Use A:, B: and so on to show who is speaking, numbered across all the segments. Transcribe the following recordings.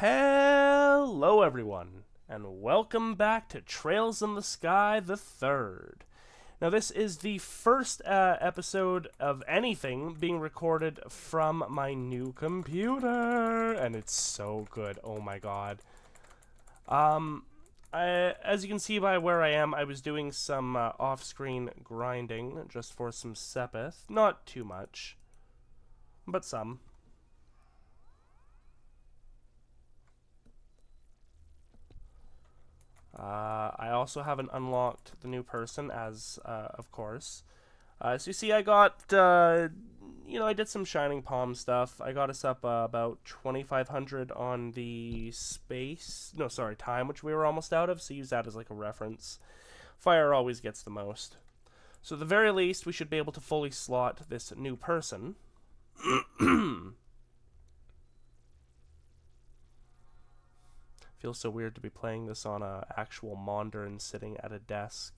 A: Hello everyone, and welcome back to Trails in the Sky the Third. Now this is the first episode of anything being recorded from my new computer, and it's so good, oh my god. As you can see by where I am, I was doing some off-screen grinding just for some Sepith. Not too much, but some. I also haven't unlocked the new person, as, of course. So you see, I got, I did some Shining Palm stuff. I got us up about 2,500 on the time, which we were almost out of, so use that as like a reference. Fire always gets the most. So at the very least, we should be able to fully slot this new person. Feels so weird to be playing this on a actual monitor and sitting at a desk.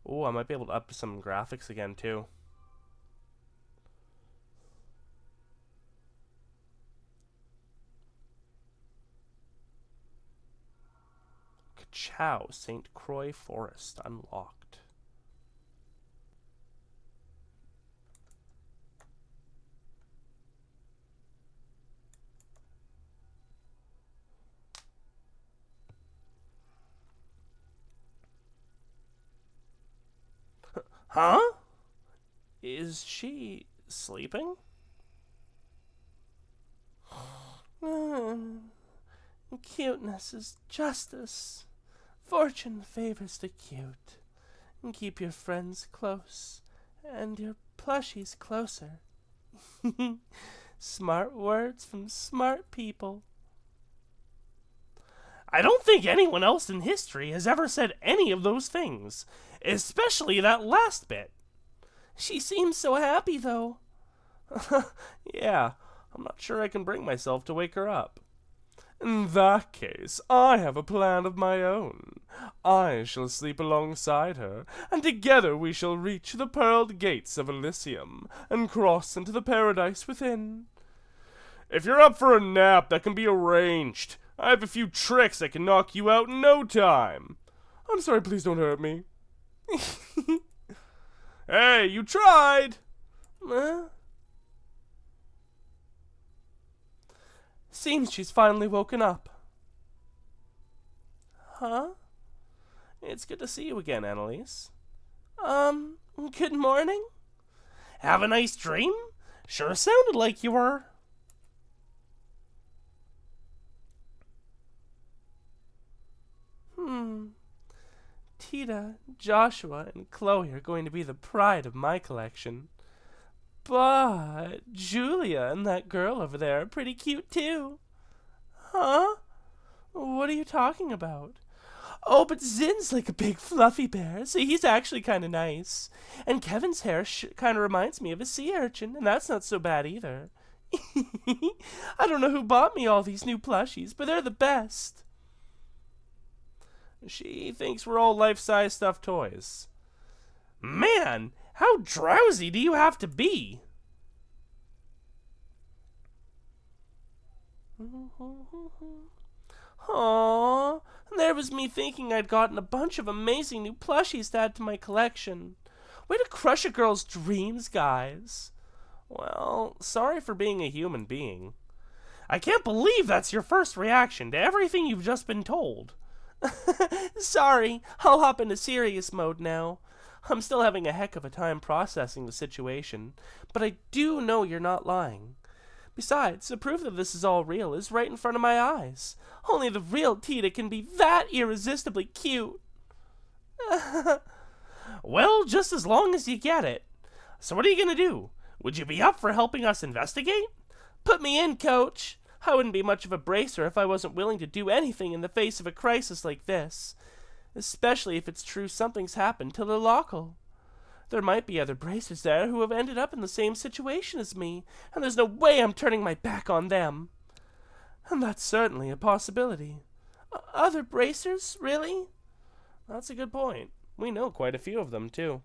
A: Oh, I might be able to up some graphics again too. Ka-chow, St. Croix Forest unlocked. Huh? Is she sleeping? Cuteness is justice. Fortune favors the cute. And keep your friends close, and your plushies closer. Smart words from smart people. I don't think anyone else in history has ever said any of those things. Especially that last bit. She seems so happy, though. Yeah, I'm not sure I can bring myself to wake her up. In that case, I have a plan of my own. I shall sleep alongside her, and together we shall reach the pearled gates of Elysium, and cross into the paradise within. If you're up for a nap, that can be arranged. I have a few tricks that can knock you out in no time. I'm sorry, please don't hurt me. Hey, you tried! Seems she's finally woken up. Huh? It's good to see you again, Annalise. Good morning? Have a nice dream? Sure sounded like you were. Tita, Joshua, and Chloe are going to be the pride of my collection. But Julia and that girl over there are pretty cute too. Huh? What are you talking about? Oh, but Zin's like a big fluffy bear, so he's actually kind of nice. And Kevin's hair kind of reminds me of a sea urchin, and that's not so bad either. I don't know who bought me all these new plushies, but they're the best. She thinks we're all life-size stuffed toys. Man, how drowsy do you have to be? Aww, there was me thinking I'd gotten a bunch of amazing new plushies to add to my collection. Way to crush a girl's dreams, guys. Well, sorry for being a human being. I can't believe that's your first reaction to everything you've just been told. Sorry, I'll hop into serious mode now. I'm still having a heck of a time processing the situation, but I do know you're not lying. Besides, the proof that this is all real is right in front of my eyes. Only the real Tita can be that irresistibly cute. Well, just as long as you get it. So what are you gonna do? Would you be up for helping us investigate? Put me in, coach. I wouldn't be much of a bracer if I wasn't willing to do anything in the face of a crisis like this. Especially if it's true something's happened to the local. There might be other bracers there who have ended up in the same situation as me, and there's no way I'm turning my back on them. And that's certainly a possibility. Other bracers? Really? That's a good point. We know quite a few of them, too.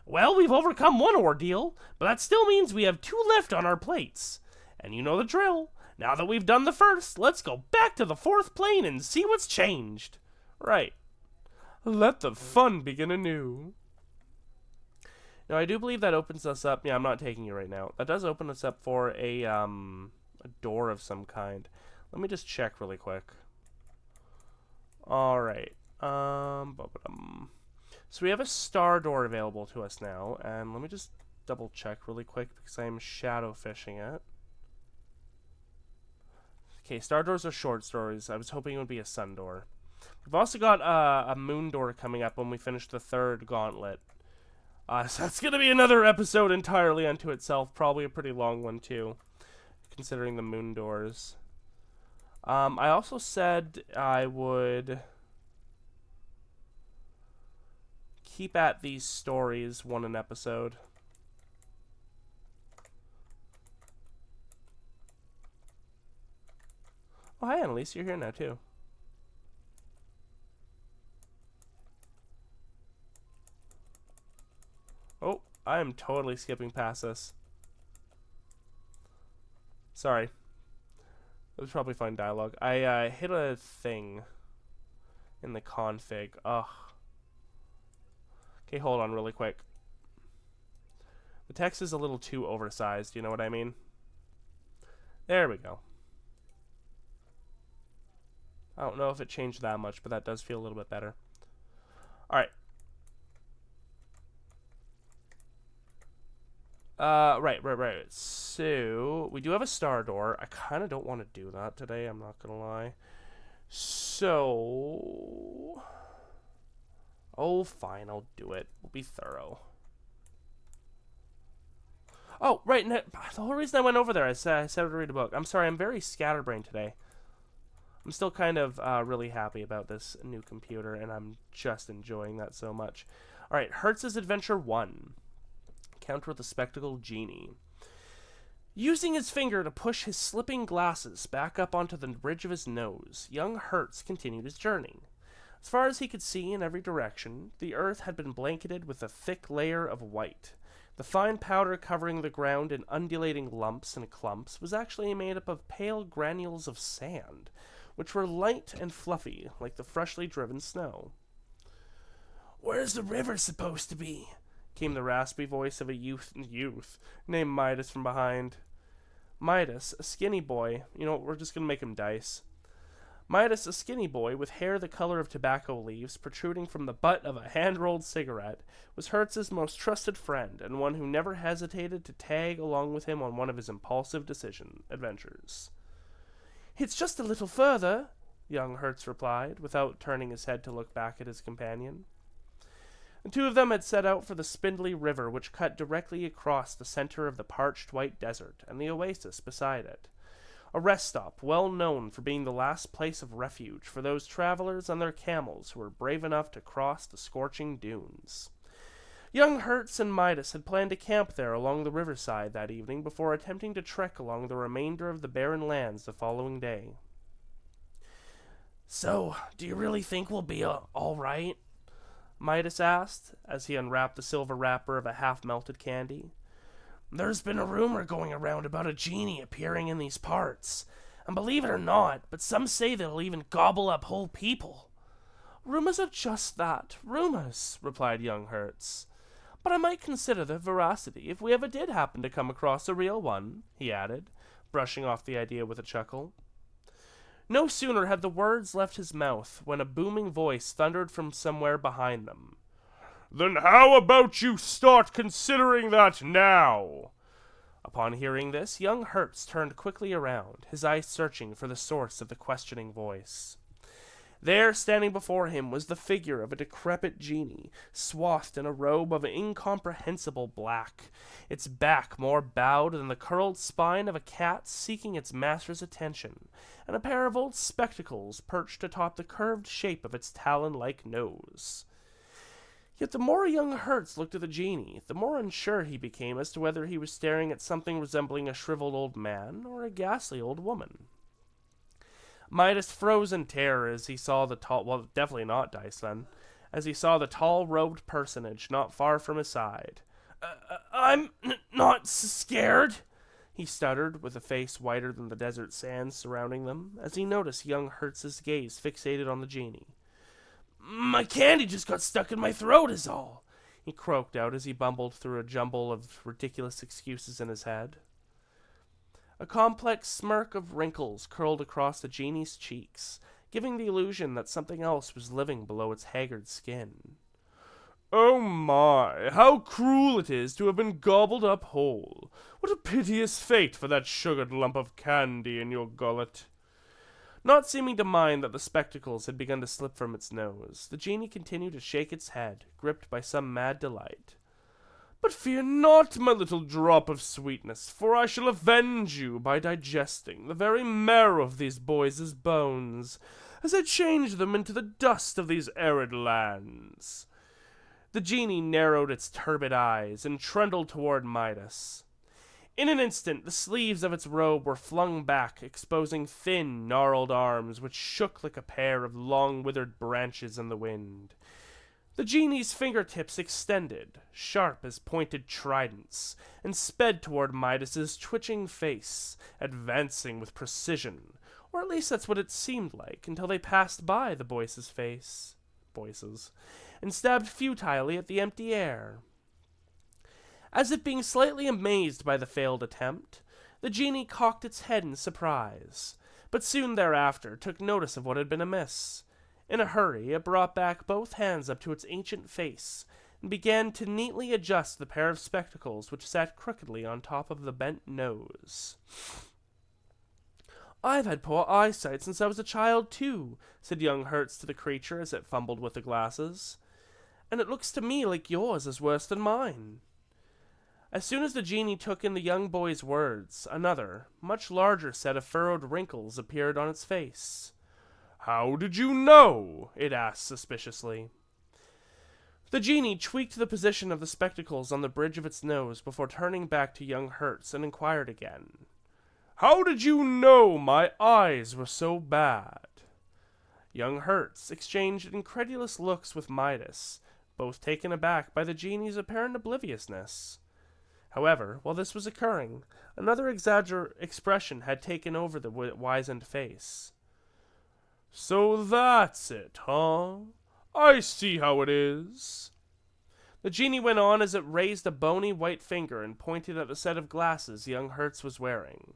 A: Well, we've overcome one ordeal, but that still means we have two left on our plates. And you know the drill. Now that we've done the first, let's go back to the fourth plane and see what's changed. Right. Let the fun begin anew. Now, I do believe that opens us up. Yeah, I'm not taking you right now. That does open us up for a door of some kind. Let me just check really quick. All right. So we have a star door available to us now, and let me just double check really quick because I'm shadow fishing it. Okay, star doors are short stories. I was hoping it would be a sun door. We've also got a moon door coming up when we finish the third gauntlet. So that's going to be another episode entirely unto itself. Probably a pretty long one, too, considering the moon doors. I also said I would keep at these stories one an episode. Oh, hi, Annalise. You're here now, too. Oh, I am totally skipping past this. Sorry. It was probably fine dialogue. I hit a thing in the config. Ugh. Okay, hold on really quick. The text is a little too oversized, you know what I mean? There we go. I don't know if it changed that much, but that does feel a little bit better. Alright. Right. So, we do have a star door. I kind of don't want to do that today, I'm not going to lie. So... Oh, fine, I'll do it. We'll be thorough. Oh, right, the whole reason I went over there, I said to read a book. I'm sorry, I'm very scatterbrained today. I'm still kind of really happy about this new computer, and I'm just enjoying that so much. Alright, Hertz's Adventure 1. Encounter with the Spectacled Genie. Using his finger to push his slipping glasses back up onto the bridge of his nose, young Hertz continued his journey. As far as he could see in every direction, the earth had been blanketed with a thick layer of white. The fine powder covering the ground in undulating lumps and clumps was actually made up of pale granules of sand, which were light and fluffy, like the freshly driven snow. "Where's the river supposed to be?" came the raspy voice of a youth named Midas from behind. Midas, a skinny boy. You know, we're just going to make him Dice. Midas, a skinny boy with hair the color of tobacco leaves protruding from the butt of a hand-rolled cigarette, was Hertz's most trusted friend and one who never hesitated to tag along with him on one of his impulsive adventures. "It's just a little further," young Hertz replied, without turning his head to look back at his companion. The two of them had set out for the spindly river which cut directly across the center of the parched white desert and the oasis beside it. A rest stop well known for being the last place of refuge for those travelers on their camels who were brave enough to cross the scorching dunes. Young Hertz and Midas had planned to camp there along the riverside that evening before attempting to trek along the remainder of the barren lands the following day. "So, do you really think we'll be all right?" Midas asked, as he unwrapped the silver wrapper of a half-melted candy. "There's been a rumor going around about a genie appearing in these parts. And believe it or not, but some say that he'll even gobble up whole people." "Rumors are just that, rumors," replied young Hertz. "But I might consider their veracity if we ever did happen to come across a real one," he added, brushing off the idea with a chuckle. No sooner had the words left his mouth when a booming voice thundered from somewhere behind them. "Then how about you start considering that now?" Upon hearing this, young Hertz turned quickly around, his eyes searching for the source of the questioning voice. There, standing before him, was the figure of a decrepit genie, swathed in a robe of incomprehensible black, its back more bowed than the curled spine of a cat seeking its master's attention, and a pair of old spectacles perched atop the curved shape of its talon-like nose. Yet the more young Hertz looked at the genie, the more unsure he became as to whether he was staring at something resembling a shriveled old man or a ghastly old woman. Midas froze in terror as he saw the tall, well, definitely not Dice then, as he saw the tall-robed personage not far from his side. I'm not scared," he stuttered, with a face whiter than the desert sands surrounding them, as he noticed young Hertz's gaze fixated on the genie. "My candy just got stuck in my throat is all," he croaked out as he bumbled through a jumble of ridiculous excuses in his head. A complex smirk of wrinkles curled across the genie's cheeks, giving the illusion that something else was living below its haggard skin. "Oh my, how cruel it is to have been gobbled up whole. What a piteous fate for that sugared lump of candy in your gullet." Not seeming to mind that the spectacles had begun to slip from its nose, the genie continued to shake its head, gripped by some mad delight. "But fear not, my little drop of sweetness, for I shall avenge you by digesting the very marrow of these boys' bones, as I change them into the dust of these arid lands." The genie narrowed its turbid eyes and trundled toward Midas. In an instant, the sleeves of its robe were flung back, exposing thin, gnarled arms which shook like a pair of long, withered branches in the wind. The genie's fingertips extended, sharp as pointed tridents, and sped toward Midas's twitching face, advancing with precision, or at least that's what it seemed like, until they passed by the boy's face. And stabbed futilely at the empty air. As if being slightly amazed by the failed attempt, the genie cocked its head in surprise, but soon thereafter took notice of what had been amiss. In a hurry, it brought back both hands up to its ancient face, and began to neatly adjust the pair of spectacles which sat crookedly on top of the bent nose. "I've had poor eyesight since I was a child, too," said young Hertz to the creature as it fumbled with the glasses. "And it looks to me like yours is worse than mine." As soon as the genie took in the young boy's words, another, much larger set of furrowed wrinkles appeared on its face. "How did you know?" it asked suspiciously. The genie tweaked the position of the spectacles on the bridge of its nose before turning back to young Hertz and inquired again. "How did you know my eyes were so bad?" Young Hertz exchanged incredulous looks with Midas, both taken aback by the genie's apparent obliviousness. However, while this was occurring, another expression had taken over the wizened face. "So that's it, huh? I see how it is." The genie went on as it raised a bony white finger and pointed at the set of glasses young Hertz was wearing.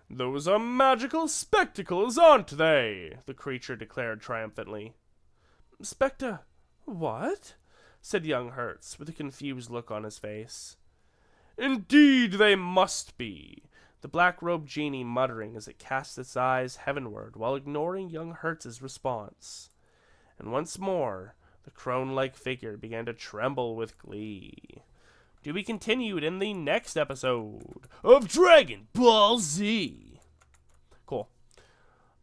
A: "Those are magical spectacles, aren't they?" the creature declared triumphantly. What?" said young Hertz, with a confused look on his face. "Indeed they must be," the black-robed genie muttering as it cast its eyes heavenward while ignoring young Hertz's response. And once more, the crone-like figure began to tremble with glee. To be continued in the next episode of Dragon Ball Z. Cool.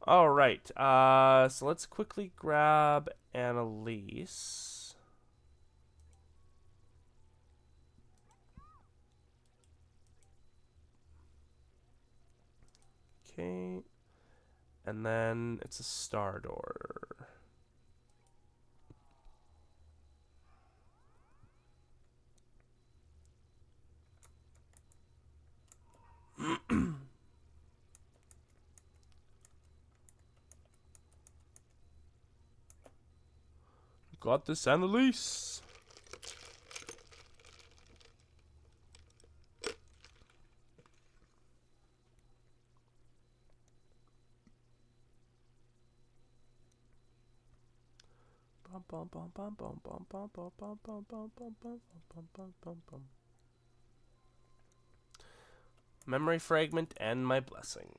A: Alright, so let's quickly grab Annalise. Okay. And then it's a star door. Got this, Annalise. Memory fragment and my blessing.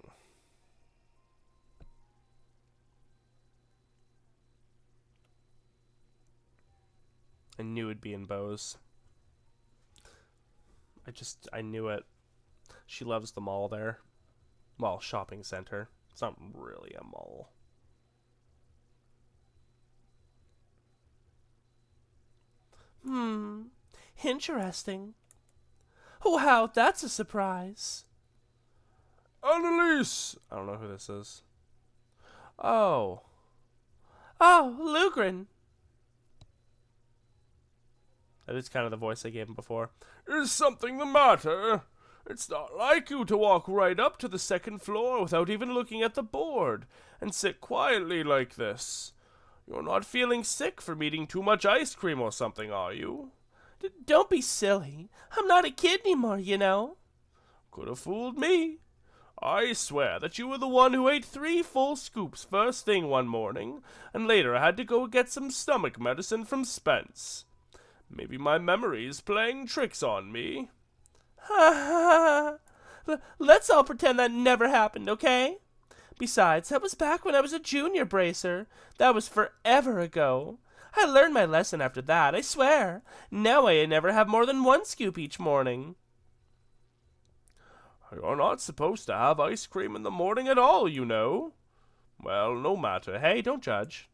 A: I knew it'd be in Bose. I knew it. She loves the mall there. Well, shopping center. It's not really a mall. Interesting. Wow, that's a surprise. Annalise! I don't know who this is. Oh, Lugren. That is kind of the voice I gave him before. Is something the matter? It's not like you to walk right up to the second floor without even looking at the board, and sit quietly like this. You're not feeling sick from eating too much ice cream or something, are you?
B: Don't be silly. I'm not a kid anymore, you know.
A: Could have fooled me. I swear that you were the one who ate 3 full scoops first thing one morning, and later had to go get some stomach medicine from Spence. Maybe my memory's playing tricks on me.
B: Ha ha. Let's all pretend that never happened, okay? Besides, that was back when I was a junior bracer. That was forever ago. I learned my lesson after that, I swear. Now I never have more than 1 scoop each morning.
A: You're not supposed to have ice cream in the morning at all, you know. Well, no matter. Hey, don't judge.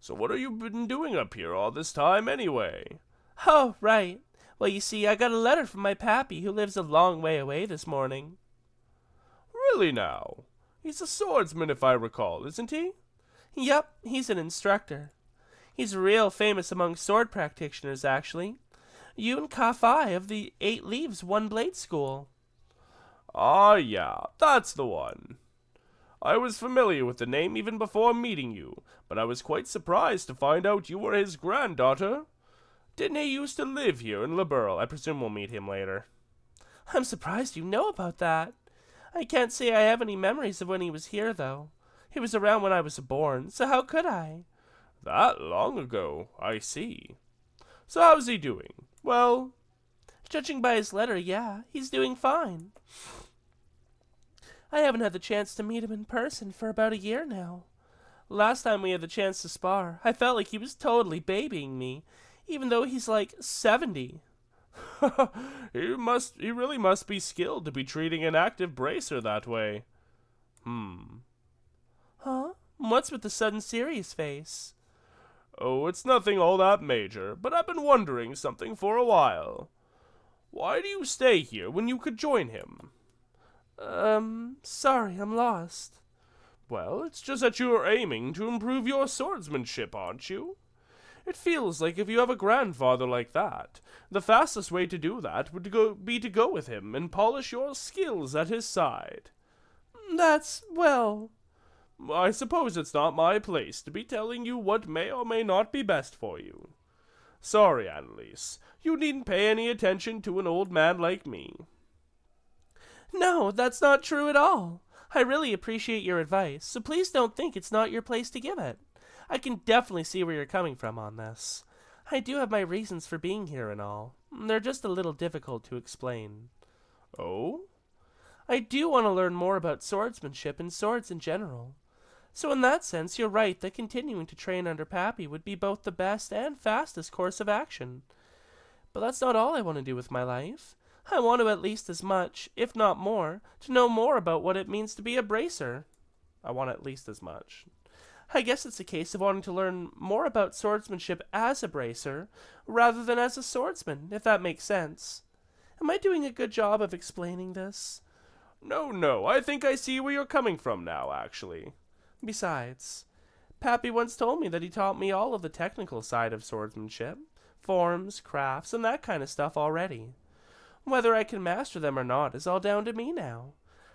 A: So what have you been doing up here all this time, anyway?
B: Oh, right. Well, you see, I got a letter from my pappy, who lives a long way away this morning.
A: Really now? He's a swordsman, if I recall, isn't he?
B: Yep, he's an instructor. He's real famous among sword practitioners, actually. Yun Ka-Fai of the 8 Leaves One Blade School.
A: Ah, yeah, that's the one. I was familiar with the name even before meeting you, but I was quite surprised to find out you were his granddaughter. Didn't he used to live here in Liberl? I presume we'll meet him later.
B: I'm surprised you know about that. I can't say I have any memories of when he was here, though. He was around when I was born, so how could I?
A: That long ago, I see. So how's he doing? Well,
B: judging by his letter, yeah, he's doing fine. I haven't had the chance to meet him in person for about a year now. Last time we had the chance to spar, I felt like he was totally babying me, even though he's like 70.
A: He really must be skilled to be treating an active bracer that way.
B: Huh? What's with the sudden serious face?
A: Oh, it's nothing all that major, but I've been wondering something for a while. Why do you stay here when you could join him?
B: Sorry, I'm lost.
A: Well, it's just that you're aiming to improve your swordsmanship, aren't you? It feels like if you have a grandfather like that, the fastest way to do that would be to go with him and polish your skills at his side.
B: Well...
A: I suppose it's not my place to be telling you what may or may not be best for you. Sorry, Annalise. You needn't pay any attention to an old man like me.
B: No, that's not true at all. I really appreciate your advice, so please don't think it's not your place to give it. I can definitely see where you're coming from on this. I do have my reasons for being here and all. They're just a little difficult to explain.
A: Oh?
B: I do want to learn more about swordsmanship and swords in general. So in that sense, you're right that continuing to train under Pappy would be both the best and fastest course of action. But that's not all I want to do with my life. I want to at least as much, if not more, to know more about what it means to be a bracer.
A: I want at least as much.
B: I guess it's a case of wanting to learn more about swordsmanship as a bracer, rather than as a swordsman, if that makes sense. Am I doing a good job of explaining this?
A: No, I think I see where you're coming from now, actually.
B: Besides, Pappy once told me that he taught me all of the technical side of swordsmanship, forms, crafts, and that kind of stuff already. Whether I can master them or not is all down to me now.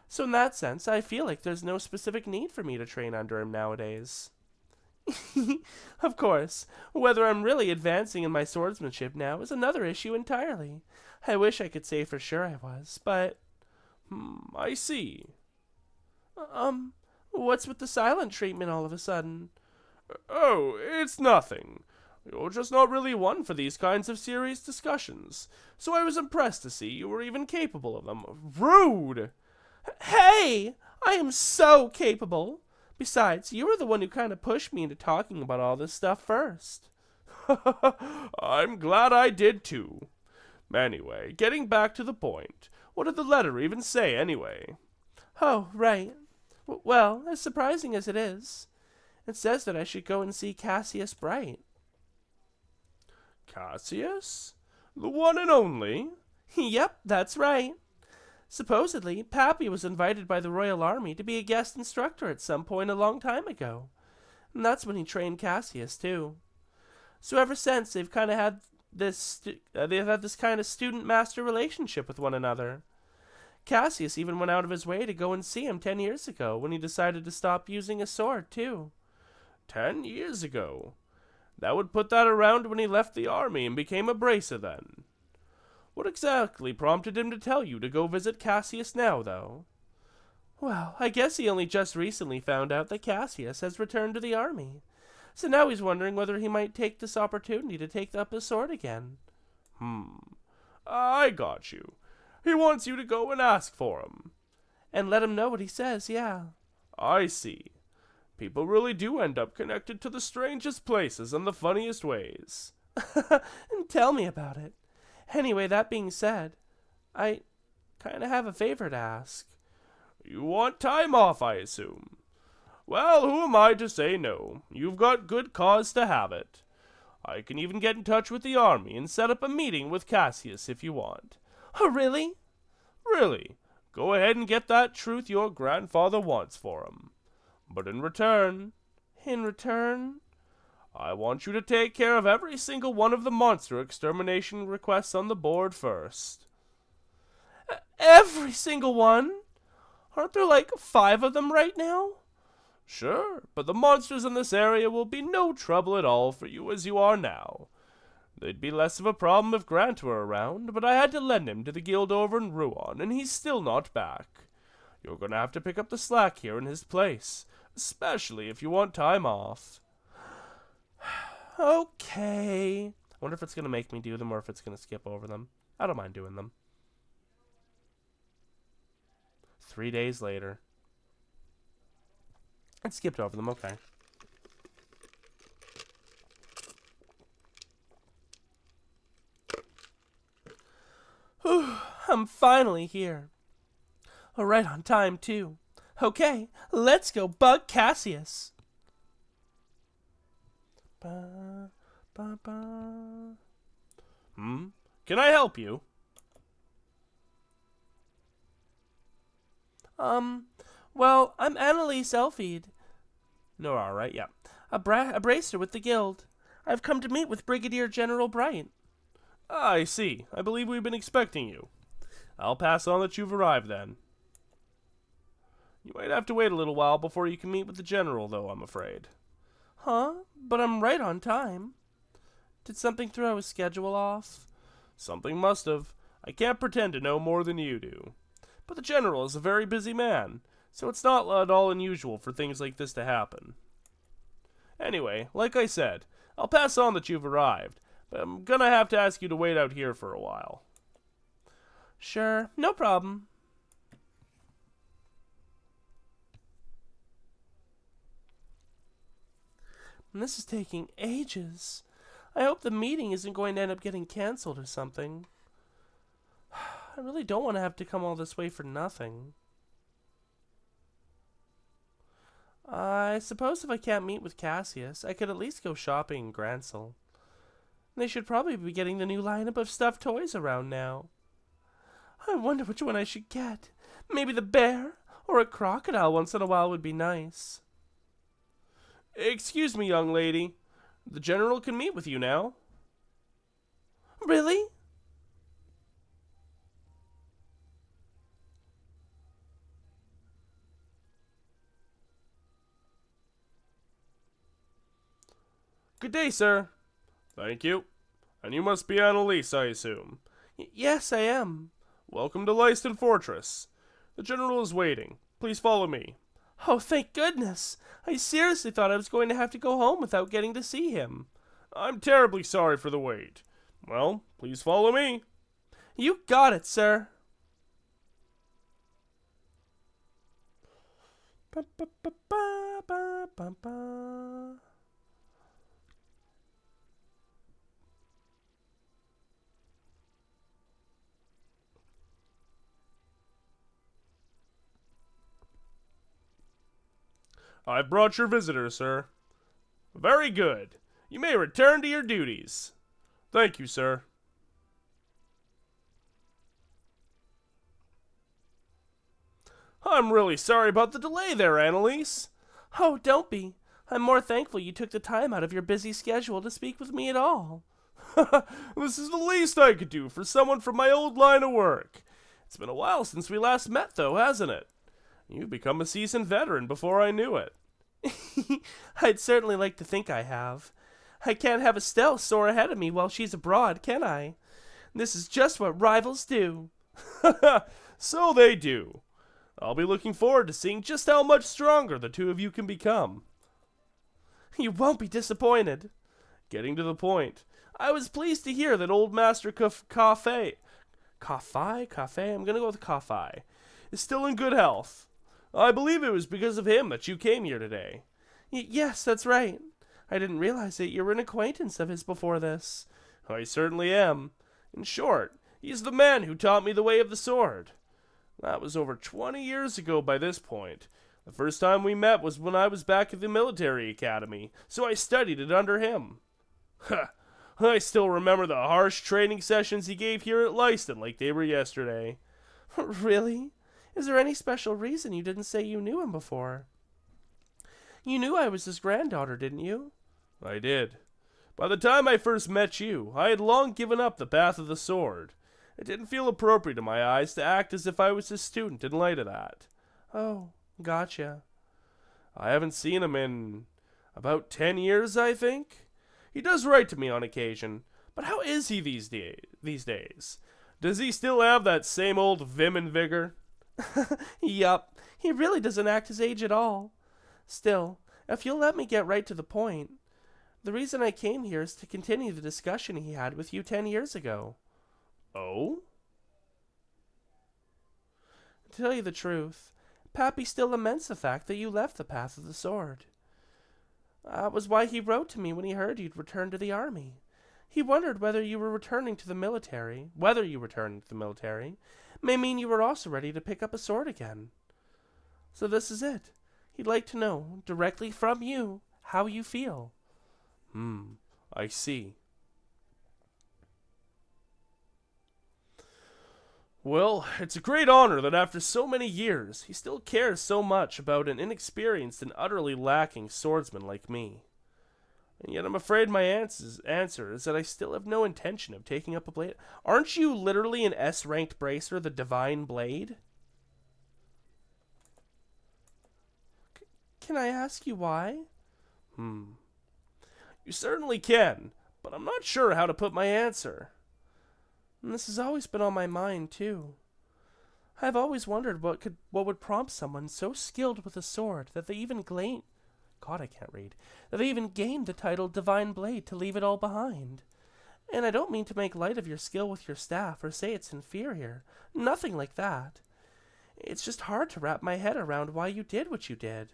B: So in that sense, I feel like there's no specific need for me to train under him nowadays. Of course, whether I'm really advancing in my swordsmanship now is another issue entirely. I wish I could say for sure I was, but...
A: I see.
B: What's with the silent treatment all of a sudden?
A: Oh, it's nothing. You're just not really one for these kinds of serious discussions, so I was impressed to see you were even capable of them. Rude!
B: Hey! I am so capable! Besides, you were the one who kind of pushed me into talking about all this stuff first.
A: I'm glad I did too. Anyway, getting back to the point, what did the letter even say anyway?
B: Oh, right. Well, as surprising as it is, it says that I should go and see Cassius Bright.
A: Cassius? The one and only?
B: Yep, that's right. Supposedly, Pappy was invited by the Royal Army to be a guest instructor at some point a long time ago. And that's when he trained Cassius, too. So ever since, they've had this kind of student-master relationship with one another. Cassius even went out of his way to go and see him 10 years ago when he decided to stop using a sword, too.
A: 10 years ago? That would put that around when he left the army and became a bracer then. What exactly prompted him to tell you to go visit Cassius now, though?
B: Well, I guess he only just recently found out that Cassius has returned to the army. So now he's wondering whether he might take this opportunity to take up his sword again.
A: I got you. He wants you to go and ask for him.
B: And let him know what he says, yeah.
A: I see. People really do end up connected to the strangest places and the funniest ways.
B: Tell me about it. Anyway, that being said, I kind of have a favor to ask.
A: You want time off, I assume. Well, who am I to say no? You've got good cause to have it. I can even get in touch with the army and set up a meeting with Cassius if you want.
B: Oh, really?
A: Really. Go ahead and get that truth your grandfather wants for him. But in return...
B: In return?
A: I want you to take care of every single one of the monster extermination requests on the board first.
B: Every single one? Aren't there like 5 of them right now?
A: Sure, but the monsters in this area will be no trouble at all for you as you are now. They'd be less of a problem if Grant were around, but I had to lend him to the guild over in Ruan, and he's still not back. You're gonna have to pick up the slack here in his place, especially if you want time off.
B: Okay. I wonder if it's gonna make me do them or if it's gonna skip over them. I don't mind doing them. 3 days later. It skipped over them, okay. Whew, I'm finally here. Oh, right on time, too. Okay, let's go bug Cassius. Ba, ba, ba.
A: Can I help you?
B: Well, I'm Annalise Elfied. No, alright, yeah. A bracer with the guild. I've come to meet with Brigadier General Bright.
A: I see. I believe we've been expecting you. I'll pass on that you've arrived then. You might have to wait a little while before you can meet with the general, though, I'm afraid.
B: Huh? But I'm right on time. Did something throw his schedule off?
A: Something must have. I can't pretend to know more than you do. But the general is a very busy man, so it's not at all unusual for things like this to happen. Anyway, like I said, I'll pass on that you've arrived, but I'm gonna have to ask you to wait out here for a while.
B: Sure, no problem. And this is taking ages. I hope the meeting isn't going to end up getting canceled or something. I really don't want to have to come all this way for nothing. I suppose if I can't meet with Cassius, I could at least go shopping in Gransel. They should probably be getting the new lineup of stuffed toys around now. I wonder which one I should get. Maybe the bear or a crocodile once in a while would be nice.
A: Excuse me, young lady. The general can meet with you now.
B: Really?
A: Good day, sir. Thank you. And you must be Annalise, I assume.
B: Yes, I am.
A: Welcome to Lyston Fortress. The general is waiting. Please follow me.
B: Oh, thank goodness. I seriously thought I was going to have to go home without getting to see him.
A: I'm terribly sorry for the wait. Well, please follow me.
B: You got it, sir. Ba, ba, ba, ba, ba, ba, ba.
A: I've brought your visitor, sir. Very good. You may return to your duties. Thank you, sir. I'm really sorry about the delay there, Annalise.
B: Oh, don't be. I'm more thankful you took the time out of your busy schedule to speak with me at all.
A: This is the least I could do for someone from my old line of work.
B: It's been a while since we last met, though, hasn't it? You've become a seasoned veteran before I knew it.
A: I'd certainly like to think I have. I can't have Estelle soar ahead of me while she's abroad, can I? This is just what rivals do.
B: So they do. I'll be looking forward to seeing just how much stronger the two of you can become.
A: You won't be disappointed.
B: Getting to the point, I was pleased to hear that old Master Cafe, I'm gonna go with Cafe, is still in good health. I believe it was because of him that you came here today.
A: Yes, that's right. I didn't realize that you were an acquaintance of his before this.
B: I certainly am. In short, he's the man who taught me the way of the sword. That was over 20 years ago by this point. The first time we met was when I was back at the military academy, so I studied it under him. I still remember the harsh training sessions he gave here at Leiston like they were yesterday.
A: Really? Is there any special reason you didn't say you knew him before? You knew I was his granddaughter, didn't you?
B: I did. By the time I first met you, I had long given up the path of the sword. It didn't feel appropriate in my eyes to act as if I was his student in light of that.
A: Oh, gotcha.
B: I haven't seen him in about 10 years, I think. He does write to me on occasion, but how is he these days? Does he still have that same old vim and vigor?
A: Yup, he really doesn't act his age at all. Still, if you'll let me get right to the point, the reason I came here is to continue the discussion he had with you 10 years ago.
B: Oh?
A: To tell you the truth, Pappy still laments the fact that you left the path of the sword. That was why he wrote to me when he heard you'd returned to the army. He wondered whether you were returning to the military. Whether you returned to the military may mean you were also ready to pick up a sword again. So this is it. He'd like to know, directly from you, how you feel.
B: I see. Well, it's a great honor that after so many years, he still cares so much about an inexperienced and utterly lacking swordsman like me. And yet I'm afraid my answer is that I still have no intention of taking up a blade. Aren't you literally an S-ranked bracer, the Divine Blade?
A: Can I ask you why?
B: You certainly can, but I'm not sure how to put my answer.
A: And this has always been on my mind, too. I've always wondered what would prompt someone so skilled with a sword that they even gained the title Divine Blade to leave it all behind. And I don't mean to make light of your skill with your staff or say it's inferior. Nothing like that. It's just hard to wrap my head around why you did what you did.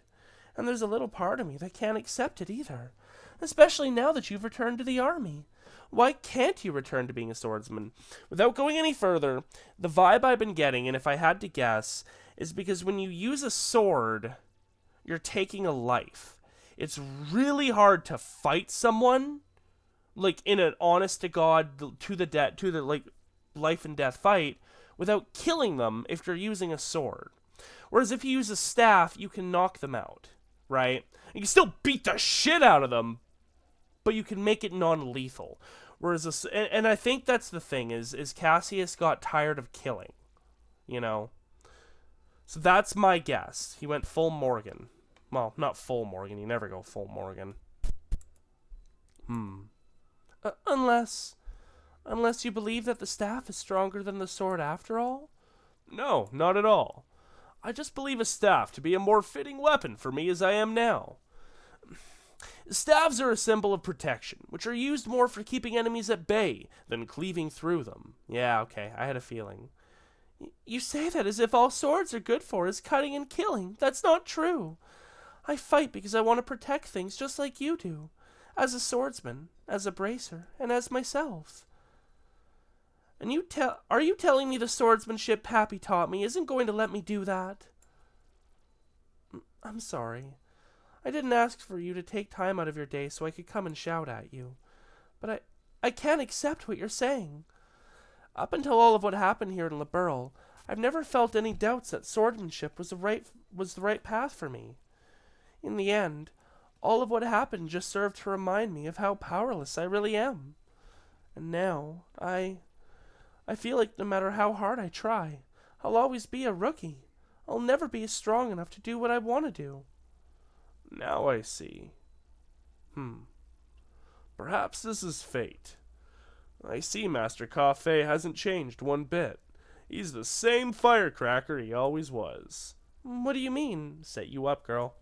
A: And there's a little part of me that can't accept it either. Especially now that you've returned to the army. Why can't you return to being a swordsman? Without going any further, the vibe I've been getting, and if I had to guess, is because when you use a sword, you're taking a life. It's really hard to fight someone, like in an honest to God, to the like life and death fight, without killing them if you're using a sword. Whereas if you use a staff, you can knock them out, right? You can still beat the shit out of them, but you can make it non-lethal. Whereas, and I think that's the thing, is Cassius got tired of killing, you know? So that's my guess. He went full Morgan. Well, not full Morgan, you never go full Morgan. Unless you believe that the staff is stronger than the sword after all?
B: No, not at all. I just believe a staff to be a more fitting weapon for me as I am now. Staves are a symbol of protection, which are used more for keeping enemies at bay than cleaving through them.
A: Yeah, okay, I had a feeling. You say that as if all swords are good for is cutting and killing. That's not true. I fight because I want to protect things just like you do. As a swordsman, as a bracer, and as myself. And are you telling me the swordsmanship Pappy taught me isn't going to let me do that? I'm sorry. I didn't ask for you to take time out of your day so I could come and shout at you. But I can't accept what you're saying. Up until all of what happened here in Liberl, I've never felt any doubts that swordsmanship was the right path for me. In the end, all of what happened just served to remind me of how powerless I really am. And now, I feel like no matter how hard I try,
B: I'll always be a rookie. I'll never be strong enough to do what I want to do.
A: Now I see. Perhaps this is fate. I see Master Coffee hasn't changed one bit. He's the same firecracker he always was.
B: What do you mean?
A: Set you up, girl.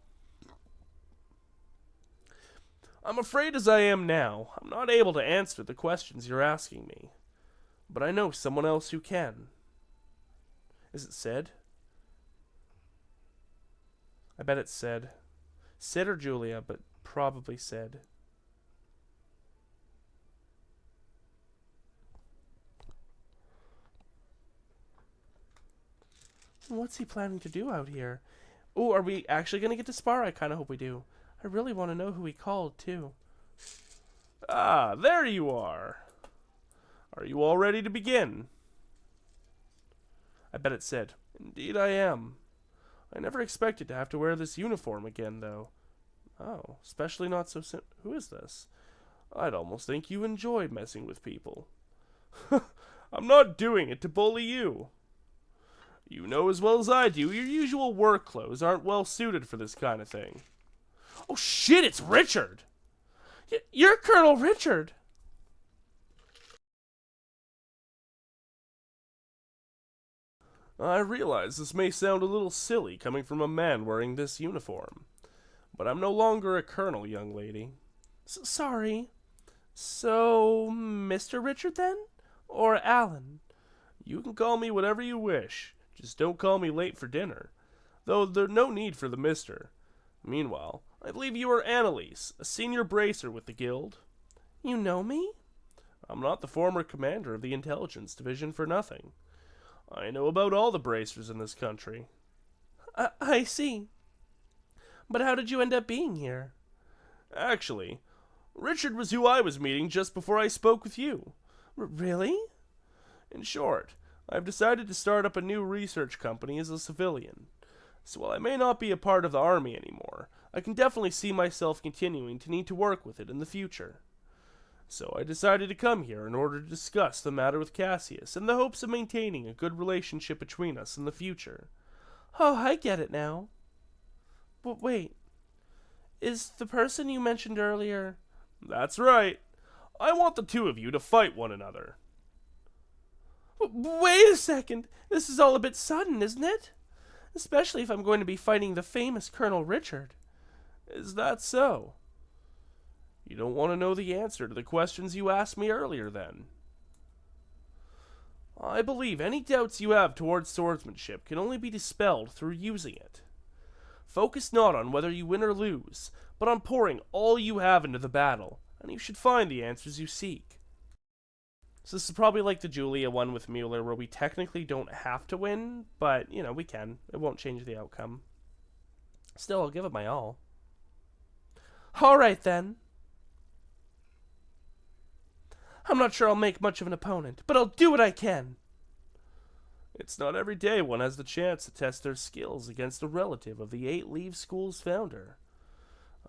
A: I'm afraid as I am now, I'm not able to answer the questions you're asking me. But I know someone else who can. Is it Sid?
B: I bet it's Sid. Sid or Julia, but probably Sid. What's he planning to do out here? Oh, are we actually going to get to spar? I kind of hope we do. I really want to know who he called, too.
A: Ah, there you are. Are you all ready to begin?
B: I bet it's Sid.
A: Indeed I am. I never expected to have to wear this uniform again, though.
B: Oh, especially not so soon. Who is this?
A: I'd almost think you enjoyed messing with people. I'm not doing it to bully you. You know as well as I do, your usual work clothes aren't well suited for this kind of thing.
B: Oh shit, it's Richard! You're Colonel Richard!
A: I realize this may sound a little silly coming from a man wearing this uniform, but I'm no longer a colonel, young lady.
B: Sorry. So, Mr. Richard then? Or Alan?
A: You can call me whatever you wish. Just don't call me late for dinner. Though there's no need for the mister. Meanwhile, I believe you are Annalise, a senior bracer with the guild.
B: You know me?
A: I'm not the former commander of the intelligence division for nothing. I know about all the bracers in this country.
B: I see. But how did you end up being here?
A: Actually, Richard was who I was meeting just before I spoke with you.
B: Really?
A: In short, I've decided to start up a new research company as a civilian. So while I may not be a part of the army anymore, I can definitely see myself continuing to need to work with it in the future. So I decided to come here in order to discuss the matter with Cassius in the hopes of maintaining a good relationship between us in the future.
B: Oh, I get it now. But wait, is the person you mentioned earlier...
A: That's right. I want the two of you to fight one another.
B: Wait a second. This is all a bit sudden, isn't it? Especially if I'm going to be fighting the famous Colonel Richard.
A: Is that so? You don't want to know the answer to the questions you asked me earlier, then? I believe any doubts you have towards swordsmanship can only be dispelled through using it. Focus not on whether you win or lose, but on pouring all you have into the battle, and you should find the answers you seek.
B: So this is probably like the Julia one with Mueller, where we technically don't have to win, but, you know, we can. It won't change the outcome. Still, I'll give it my all. Alright then. I'm not sure I'll make much of an opponent, but I'll do what I can.
A: It's not every day one has the chance to test their skills against a relative of the Eight Leaves School's founder.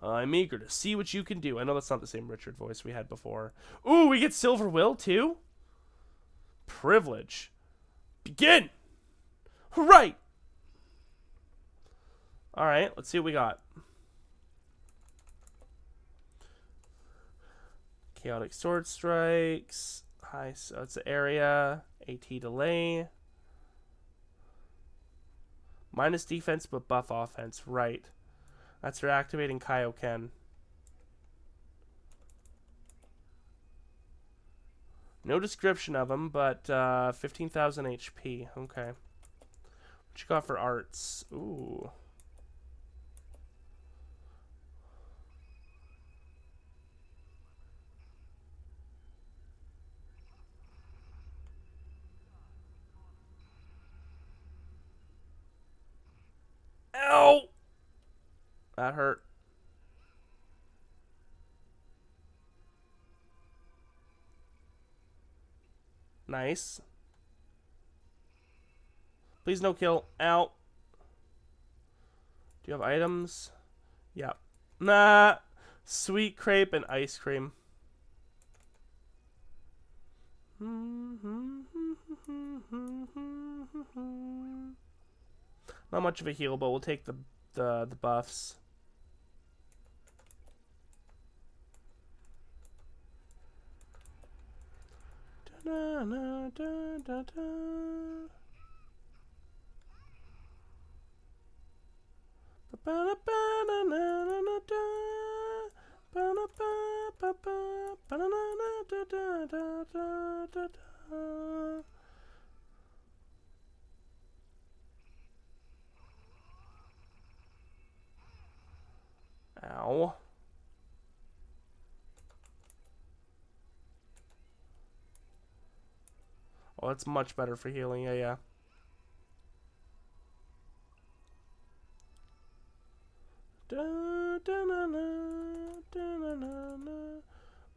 A: I'm eager to see what you can do. I know that's not the same Richard voice we had before.
B: Ooh, we get Silver Will, too?
A: Privilege. Begin!
B: Right! Alright, let's see what we got. Chaotic Sword Strikes. High, so it's the area. AT delay. Minus defense, but buff offense. Right. That's for activating Kaioken. No description of him, but 15,000 HP. Okay. What you got for arts? Ooh. Ow! That hurt. Nice. Please no kill. Ow. Do you have items? Yep. Nah. Sweet crepe and ice cream. Not much of a heal, but we'll take the buffs. Da, da, da, da, da. Ow. Oh, that's much better for healing. Yeah, yeah.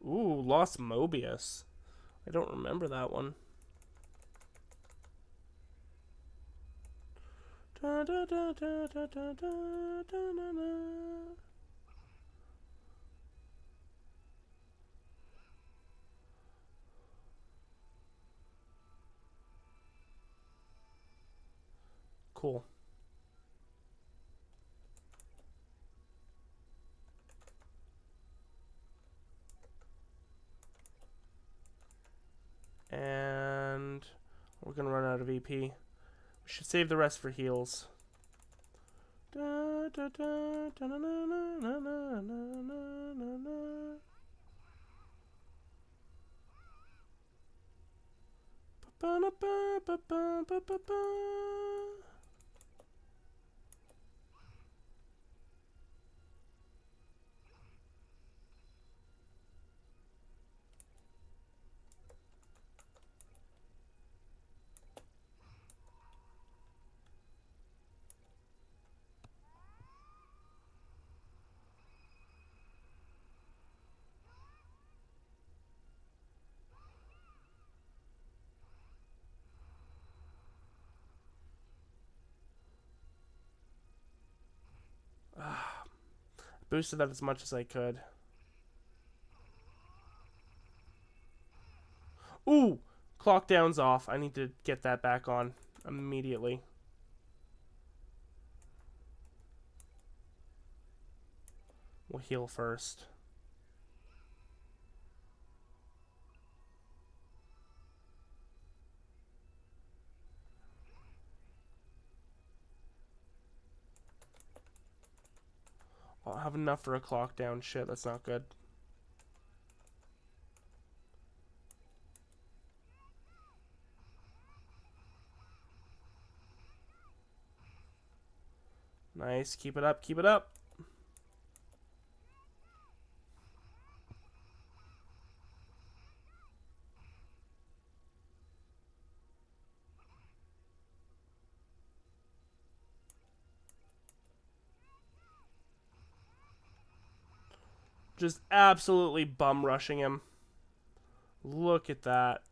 B: Ooh, Lost Mobius. I don't remember that one. Cool. And we're gonna run out of EP. We should save the rest for heals. Boosted that as much as I could. Ooh! Clock down's off. I need to get that back on immediately. We'll heal first. I'll have enough for a clock down. Shit, that's not good. Nice. Keep it up. Keep it up. Just absolutely bum rushing him. Look at that.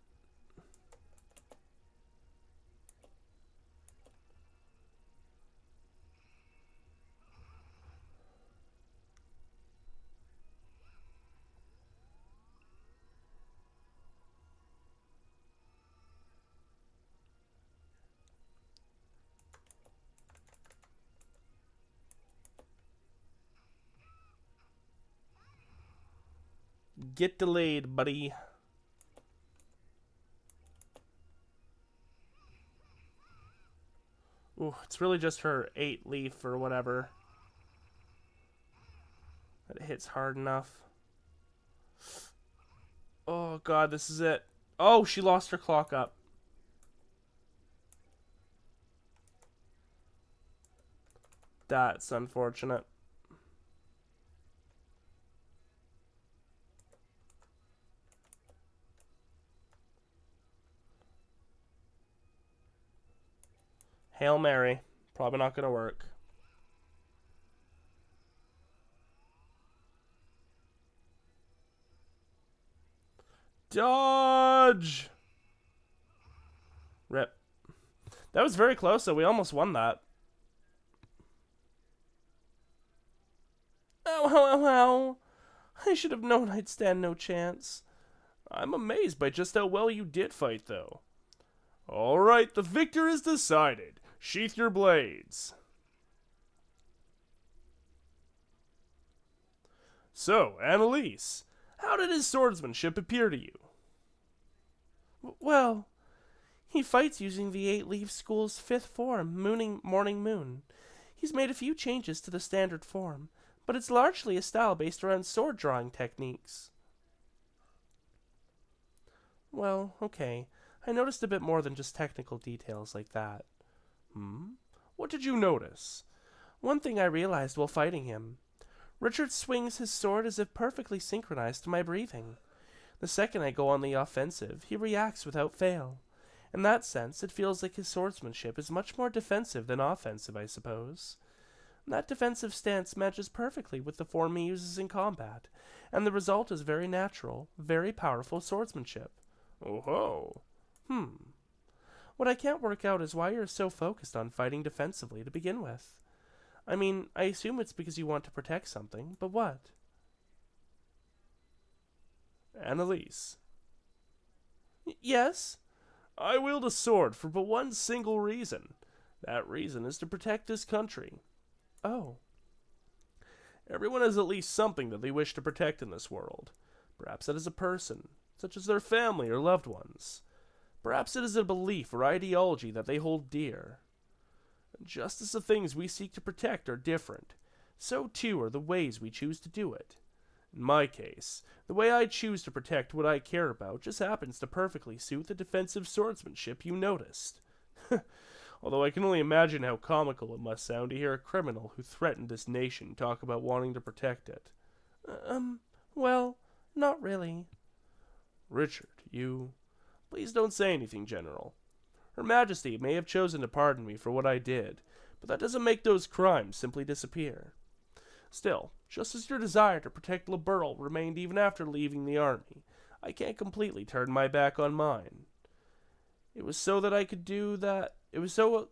B: Get delayed, buddy. Ooh, it's really just her 8 leaf or whatever. That hits hard enough. Oh god, this is it. Oh, she lost her clock up. That's unfortunate. Hail Mary. Probably not going to work. Dodge! Rip. That was very close, though. We almost won that. Ow, ow, ow, ow. I should have known I'd stand no chance. I'm amazed by just how well you did fight, though. All right, the victor is decided. Sheath your blades. So, Annalise, how did his swordsmanship appear to you?
A: Well, he fights using the Eight-Leaf School's fifth form, Morning Moon. He's made a few changes to the standard form, but it's largely a style based around sword drawing techniques. Well, okay. I noticed a bit more than just technical details like that.
B: What did you notice?
A: One thing I realized while fighting him. Richard swings his sword as if perfectly synchronized to my breathing. The second I go on the offensive, he reacts without fail. In that sense, it feels like his swordsmanship is much more defensive than offensive, I suppose. That defensive stance matches perfectly with the form he uses in combat, and the result is very natural, very powerful swordsmanship.
B: Oh-ho.
A: What I can't work out is why you're so focused on fighting defensively to begin with. I mean, I assume it's because you want to protect something, but what?
B: Annalise.
A: Yes?
B: I wield a sword for but one single reason. That reason is to protect this country.
A: Oh.
B: Everyone has at least something that they wish to protect in this world. Perhaps it is a person, such as their family or loved ones. Perhaps it is a belief or ideology that they hold dear. And just as the things we seek to protect are different, so too are the ways we choose to do it. In my case, the way I choose to protect what I care about just happens to perfectly suit the defensive swordsmanship you noticed. Although I can only imagine how comical it must sound to hear a criminal who threatened this nation talk about wanting to protect it.
A: Well, not really.
B: Richard, you... Please don't say anything, General. Her Majesty may have chosen to pardon me for what I did, but that doesn't make those crimes simply disappear. Still, just as your desire to protect Liberl remained even after leaving the army, I can't completely turn my back on mine. It was so that I could do that. It was so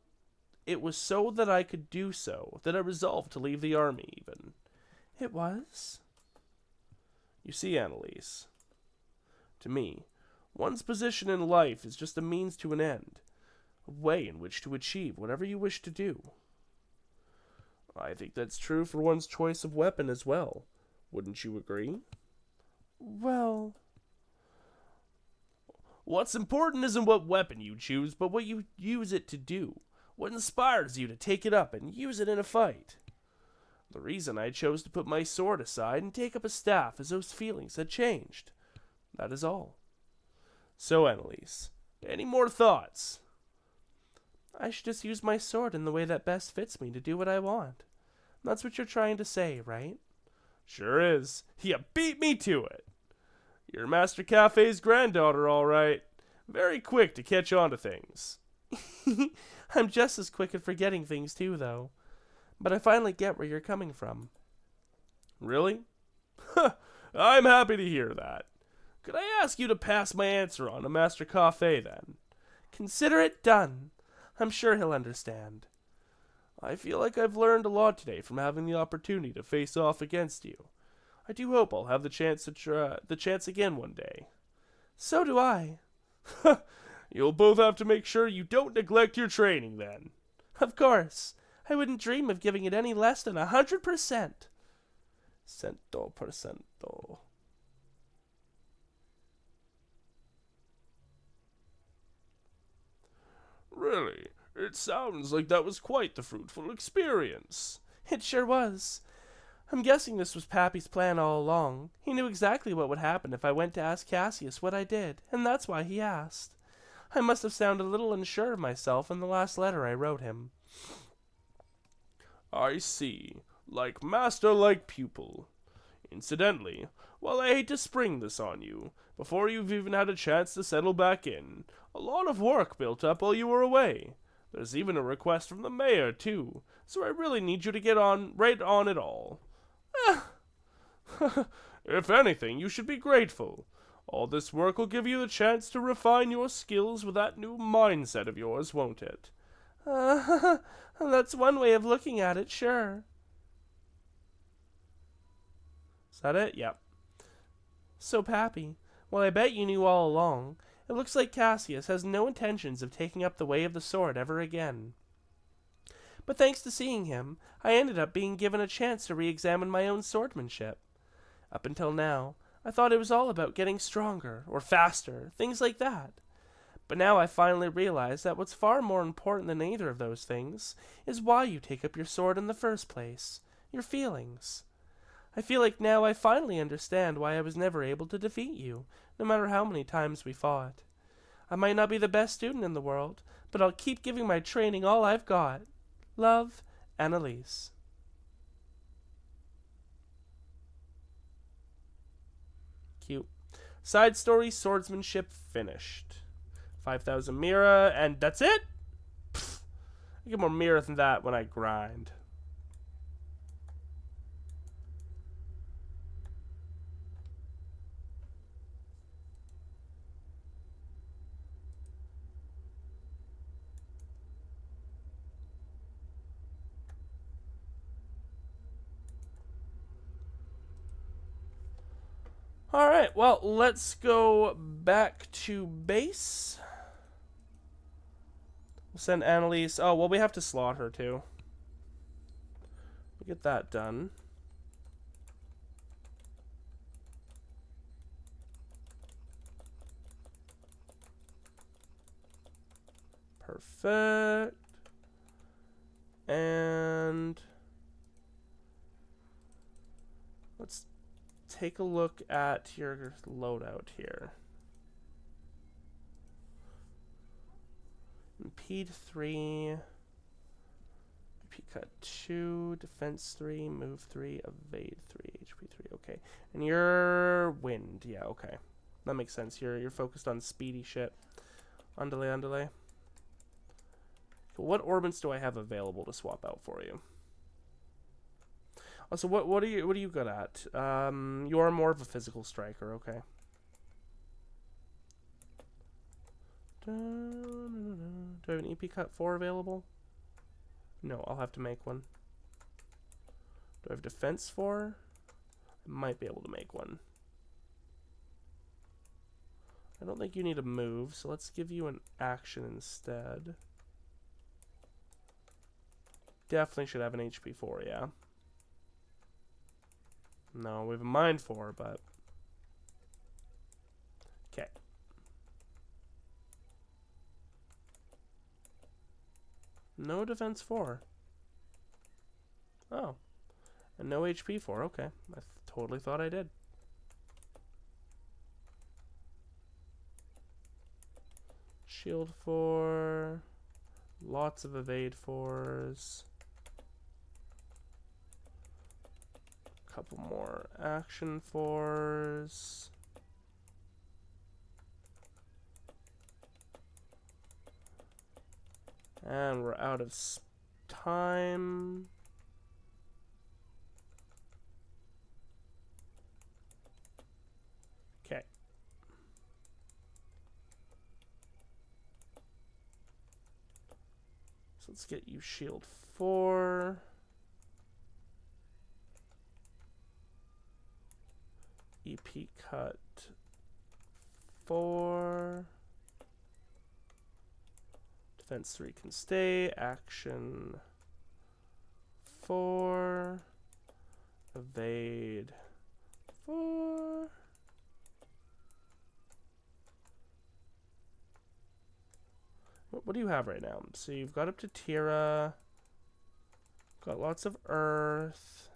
B: that I could do so that I resolved to leave the army even.
A: It was?
B: You see, Annalise, to me, one's position in life is just a means to an end, a way in which to achieve whatever you wish to do. I think that's true for one's choice of weapon as well. Wouldn't you agree?
A: Well...
B: What's important isn't what weapon you choose, but what you use it to do. What inspires you to take it up and use it in a fight. The reason I chose to put my sword aside and take up a staff is those feelings had changed. That is all. So, Annalise, any more thoughts?
A: I should just use my sword in the way that best fits me to do what I want. That's what you're trying to say, right?
B: Sure is. You beat me to it. You're Master Cafe's granddaughter, all right. Very quick to catch on to things.
A: I'm just as quick at forgetting things too, though. But I finally get where you're coming from.
B: Really? I'm happy to hear that. Could I ask you to pass my answer on to Master Cafe, then?
A: Consider it done. I'm sure he'll understand.
B: I feel like I've learned a lot today from having the opportunity to face off against you. I do hope I'll have the chance again one day.
A: So do I.
B: You'll both have to make sure you don't neglect your training, then.
A: Of course. I wouldn't dream of giving it any less than 100%.
B: 100%. Really? It sounds like that was quite the fruitful experience.
A: It sure was. I'm guessing this was Pappy's plan all along. He knew exactly what would happen if I went to ask Cassius what I did, and that's why he asked. I must have sounded a little unsure of myself in the last letter I wrote him.
B: I see. Like master, like pupil. Incidentally, while I hate to spring this on you, before you've even had a chance to settle back in, a lot of work built up while you were away. There's even a request from the mayor, too, so I really need you to get right on it all. If anything, you should be grateful. All this work will give you the chance to refine your skills with that new mindset of yours, won't it?
A: That's one way of looking at it, sure.
B: Is that it? Yep.
A: So, Pappy, well, I bet you knew all along,
B: It looks like Cassius has no intentions of taking up the way of the sword ever again. But thanks to seeing him, I ended up being given a chance to re-examine my own swordsmanship. Up until now, I thought it was all about getting stronger, or faster, things like that. But now I finally realize that what's far more important than either of those things is why you take up your sword in the first place. Your feelings. I feel like now I finally understand why I was never able to defeat you, no matter how many times we fought. I might not be the best student in the world, but I'll keep giving my training all I've got. Love, Annalise. Cute. Side story, swordsmanship finished. 5,000 Mira, and that's it? Pfft, I get more Mira than that when I grind. Alright, well, let's go back to base. We'll send Annalise. Oh, well, we have to slot her, too. We'll get that done. Perfect. And let's take a look at your loadout here. Impede 3, AP cut 2, defense 3, move 3, evade 3, HP 3. Okay, and you're wind. Yeah, okay, that makes sense. You're focused on speedy shit. Underlay, underlay. So what orbits do I have available to swap out for you? Also, what are you good at? You are more of a physical striker. Okay. Do I have an EP cut 4 available? No, I'll have to make one. Do I have defense 4? I might be able to make one. I don't think you need a move, so let's give you an action instead. Definitely should have an HP 4, yeah. No, we have a mind 4, but... Okay. No defense 4. Oh. And no HP 4, okay. I totally thought I did. Shield 4. Lots of evade 4s. Couple more action 4s. And we're out of time. Okay. So let's get you shield 4. EP cut 4. Defense 3 can stay. Action 4. Evade 4. What do you have right now? So you've got up to Tira. Got lots of Earth.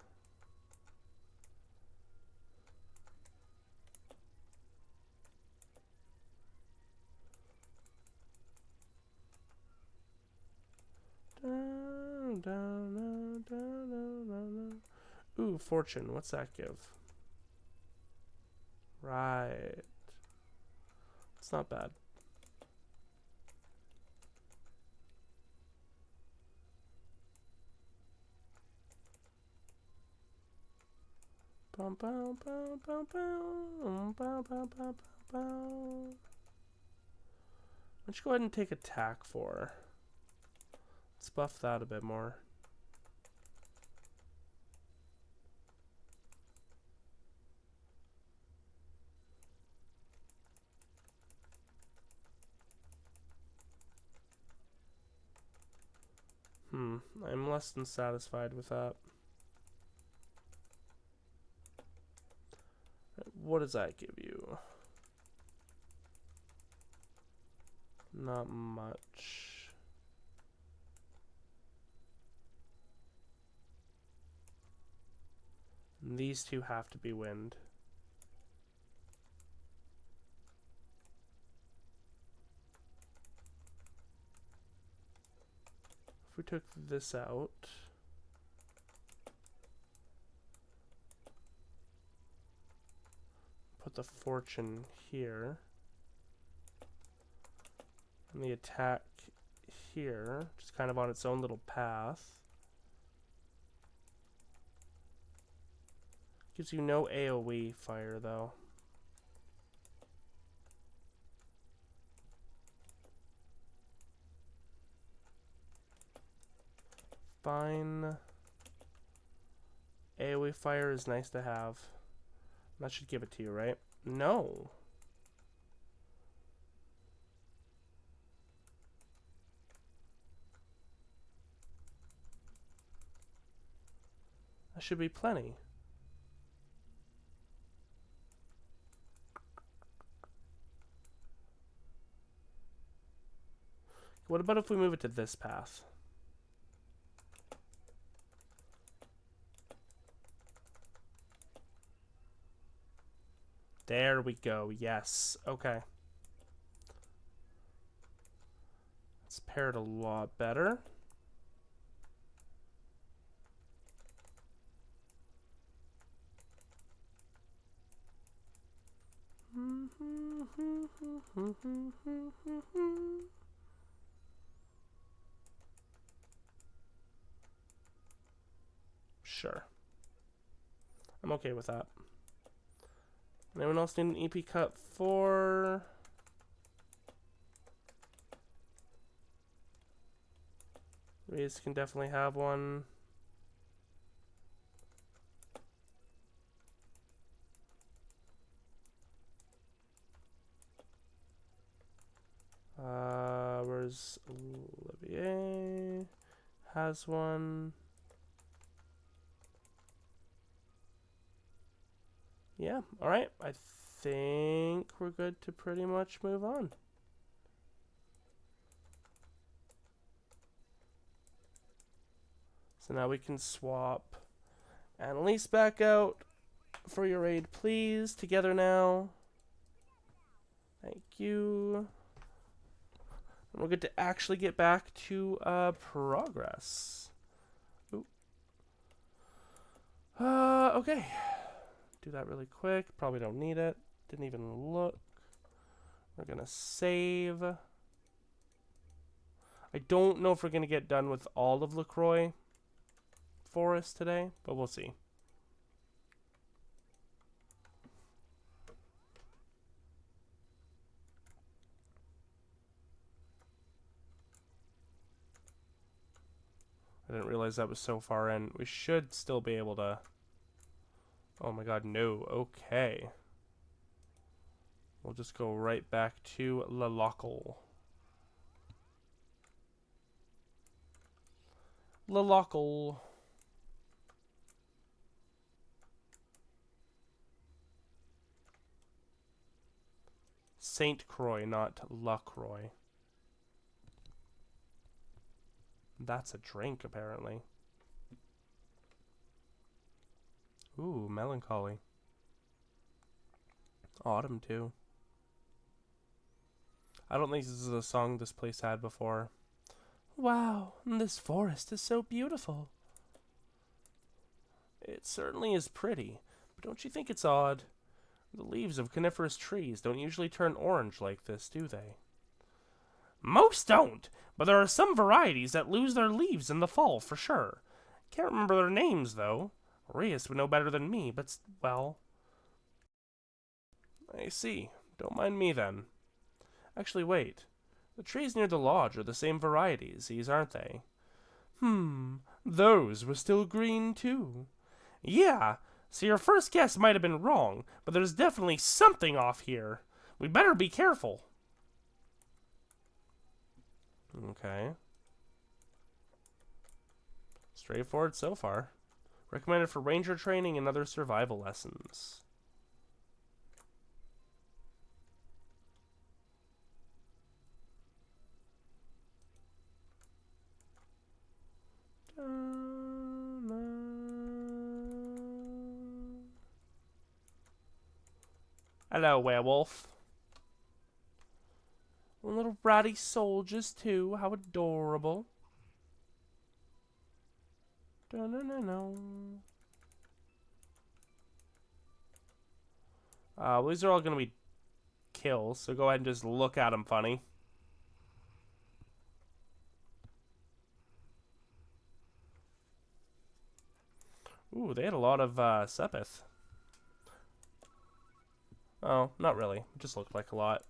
B: Ooh, fortune. What's that give? Right. It's not bad. Why don't you go ahead and take attack 4? Let's buff that a bit more. I'm less than satisfied with that. What does that give you? Not much. And these two have to be wind. If we took this out, put the fortune here, and the attack here, just kind of on its own little path. Gives you no AoE fire though. Fine. AoE fire is nice to have. That should give it to you, right? No. That should be plenty. What about if we move it to this path? There we go. Yes. Okay. It's paired a lot better. Sure. I'm okay with that. Anyone else need an EP cut for? These can definitely have one. Where's Olivier? Has one. Yeah, alright. I think we're good to pretty much move on. So now we can swap Annalise back out for your aid, please. Together now. Thank you. And we're good to actually get back to progress. Ooh. Okay. Do that really quick. Probably don't need it. Didn't even look. We're gonna save. I don't know if we're gonna get done with all of LaCroix Forest today, but we'll see. I didn't realize that was so far in. We should still be able to... Oh my god, no. Okay. We'll just go right back to La Local. La Local. Saint Croix, not La Croix. That's a drink, apparently. Ooh, melancholy. Autumn, too. I don't think this is a song this place had before. Wow, this forest is so beautiful. It certainly is pretty, but don't you think it's odd? The leaves of coniferous trees don't usually turn orange like this, do they? Most don't, but there are some varieties that lose their leaves in the fall, for sure. Can't remember their names, though. Arias would know better than me, but, well... I see. Don't mind me, then. Actually, wait. The trees near the lodge are the same varieties, aren't they? Those were still green, too. Yeah, so your first guess might have been wrong, but there's definitely something off here. We better be careful. Okay. Straightforward so far. Recommended for ranger training and other survival lessons. Hello, werewolf. Little ratty soldiers, too. How adorable. Well, these are all going to be kills, so go ahead and just look at them funny. Ooh, they had a lot of Sepith. Oh, not really. It just looked like a lot.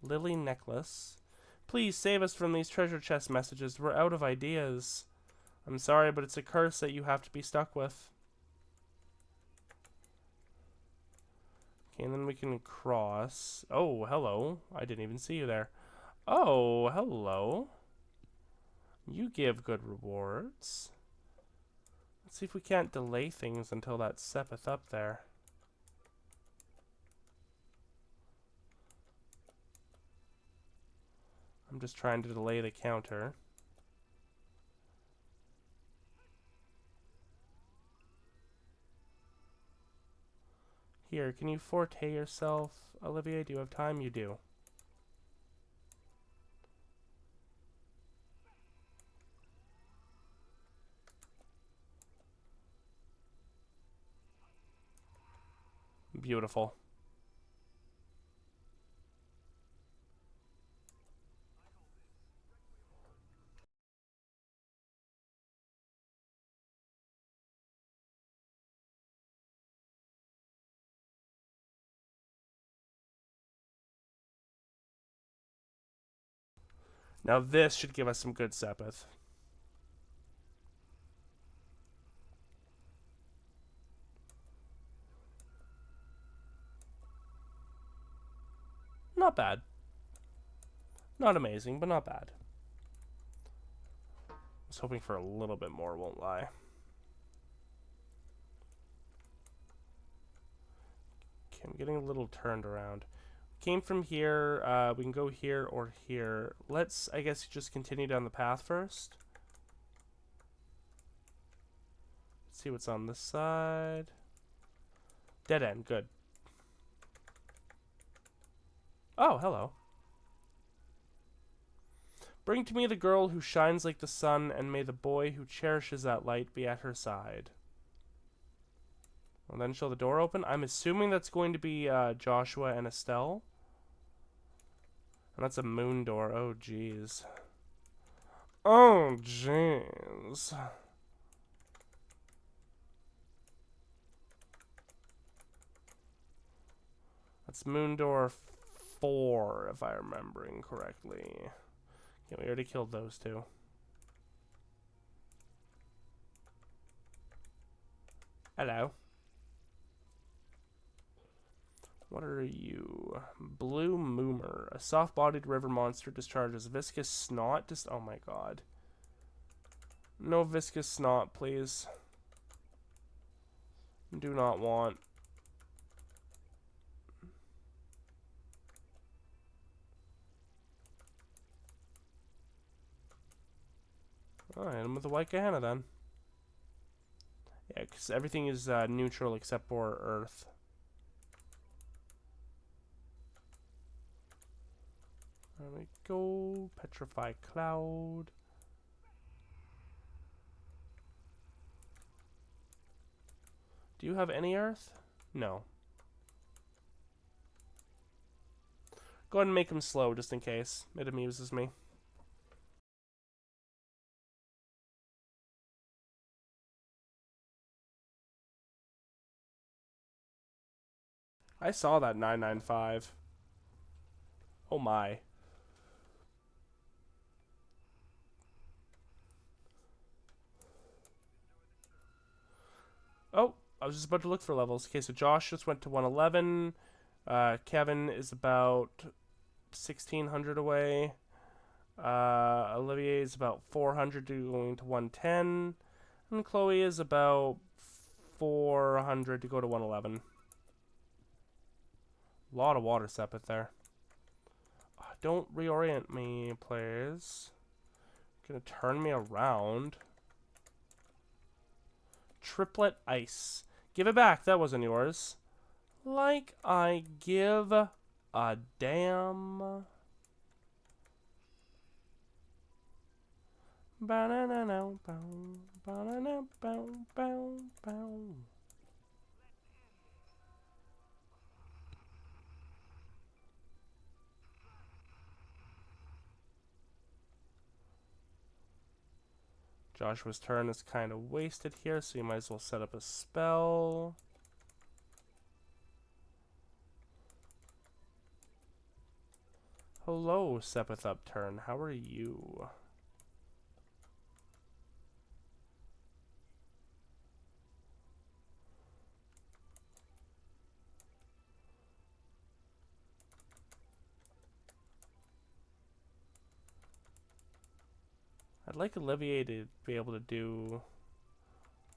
B: Lily necklace. Please save us from these treasure chest messages. We're out of ideas. I'm sorry, but it's a curse that you have to be stuck with. Okay, and then we can cross. Oh, hello. I didn't even see you there. Oh, hello. You give good rewards. Let's see if we can't delay things until that Sepith up there. I'm just trying to delay the counter. Here, can you forte yourself? Olivia, do you have time? You do. Beautiful. Now this should give us some good Sepith. Not bad. Not amazing, but not bad. I was hoping for a little bit more, won't lie. Okay, I'm getting a little turned around. Came from here, we can go here or here. Let's, I guess, just continue down the path first. Let's see what's on this side. Dead end, good. Oh, hello. Bring to me the girl who shines like the sun, and may the boy who cherishes that light be at her side. And then shall the door open? I'm assuming that's going to be Joshua and Estelle. And that's a moon door. Oh, jeez. Oh, jeez. That's moon door 4, if I'm remembering correctly. Yeah, we already killed those two. Hello. What are you? Blue Moomer. A soft-bodied river monster discharges viscous snot. Oh my god. No viscous snot, please. Do not want. Oh, hit him with the White Gehenna then. Yeah, because everything is neutral except for Earth. There we go. Petrify Cloud. Do you have any Earth? No. Go ahead and make him slow just in case. It amuses me. I saw that 995. Oh my. Oh, I was just about to look for levels. Okay, so Josh just went to 111. Kevin is about 1,600 away. Olivier is about 400 going to 110. And Chloe is about 400 to go to 111. A lot of water sepith there. Don't reorient me, players. Gonna turn me around. Triplet ice. Give it back. That wasn't yours. Like I give a damn. Joshua's turn is kind of wasted here, so you might as well set up a spell. Hello, Sepith Upturn. How are you? I'd like Olivier to be able to do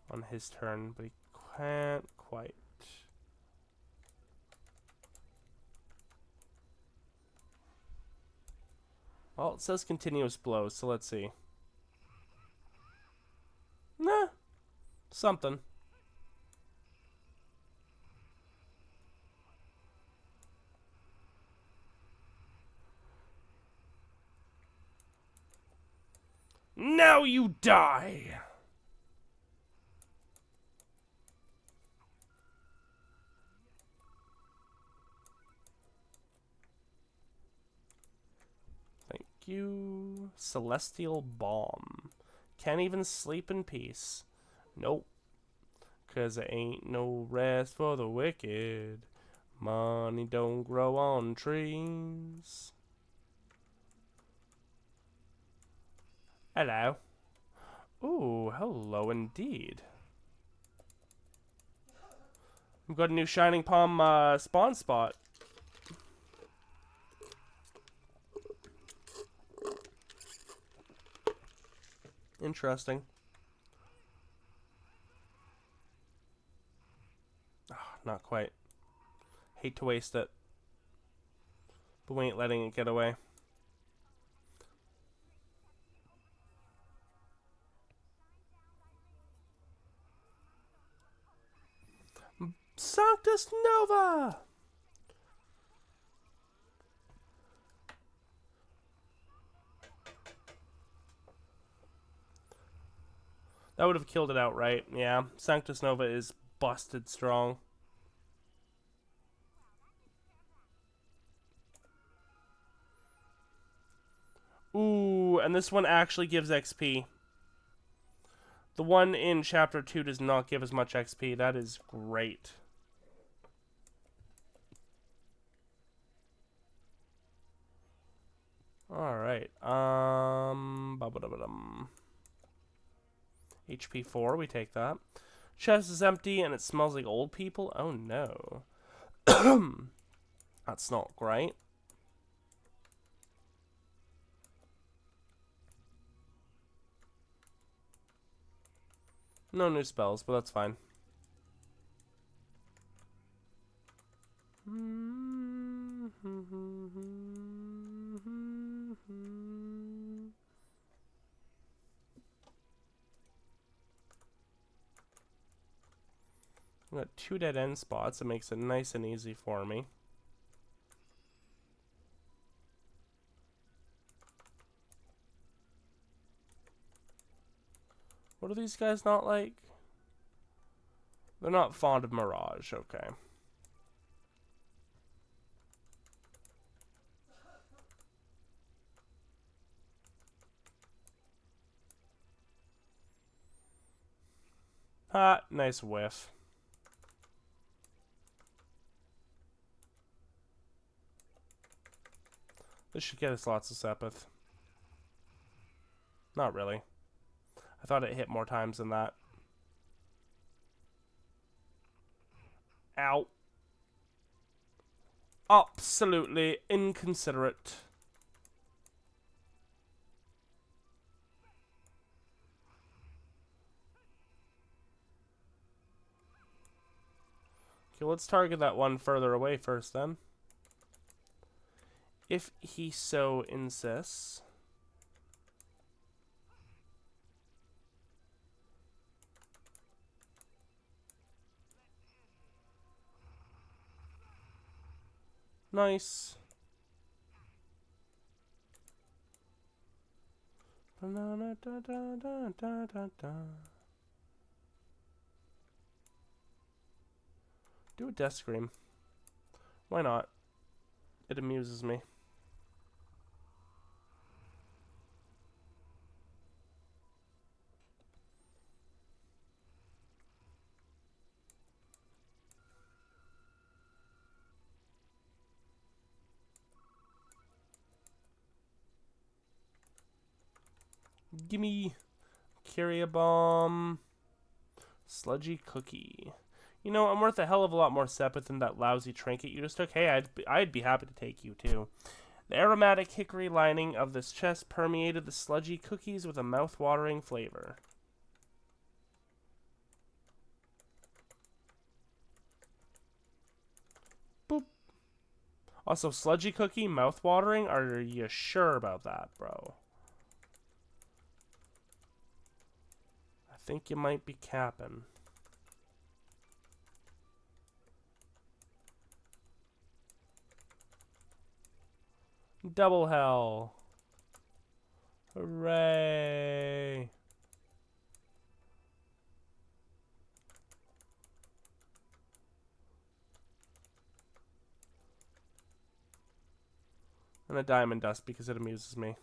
B: on his turn, but he can't quite. Well, it says continuous blows, so let's see. Nah, something. Now you die! Thank you. Celestial Bomb. Can't even sleep in peace. Nope. 'Cause there ain't no rest for the wicked. Money don't grow on trees. Hello. Ooh, hello indeed. We've got a new Shining Palm spawn spot. Interesting. Oh, not quite. Hate to waste it. But we ain't letting it get away. Sanctus Nova! That would have killed it outright. Yeah, Sanctus Nova is busted strong. Ooh, and this one actually gives XP. The one in Chapter 2 does not give as much XP. That is great. Alright. HP 4, we take that. Chest is empty and it smells like old people. Oh no. That's not great. No new spells, but that's fine. I've got 2 dead end spots. It makes it nice and easy for me. What are these guys not like? They're not fond of Mirage, okay. Ah, nice whiff. This should get us lots of Sepith. Not really. I thought it hit more times than that. Ow. Absolutely inconsiderate. Okay, let's target that one further away first then. If he so insists. Nice. Do a death scream. Why not? It amuses me. Gimme. Carry a bomb. Sludgy cookie. You know, I'm worth a hell of a lot more sepith than that lousy trinket you just took. Hey, I'd be happy to take you too. The aromatic hickory lining of this chest permeated the sludgy cookies with a mouth-watering flavor. Boop. Also, sludgy cookie, mouth-watering? Are you sure about that, bro? I think you might be capping. Double hell. Hooray. And a diamond dust because it amuses me.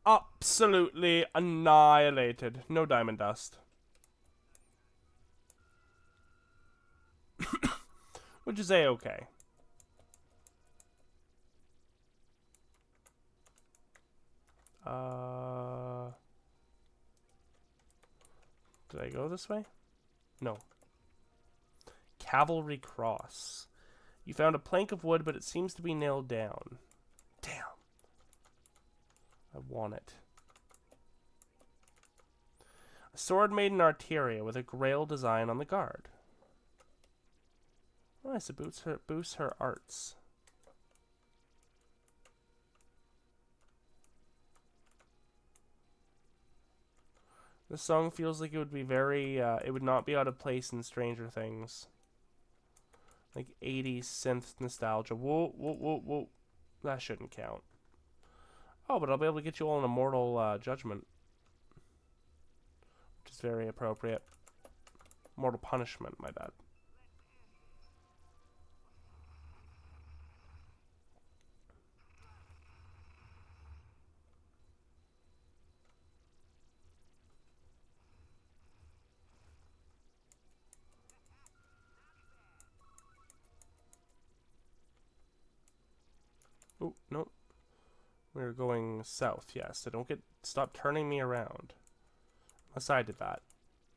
B: Absolutely annihilated. No diamond dust. Which is a-okay. Did I go this way? No. Cavalry cross. You found a plank of wood, but it seems to be nailed down. Damn. I want it. A sword made in Arteria with a grail design on the guard. Nice, it boosts her arts. This song feels like it would be very, it would not be out of place in Stranger Things. Like 80s synth nostalgia. Whoa, whoa, whoa, whoa. That shouldn't count. Oh, but I'll be able to get you all an immortal judgment. Which is very appropriate. Mortal punishment, my bad. Oh, no. We're going south, yes. So stop turning me around. Unless I did that.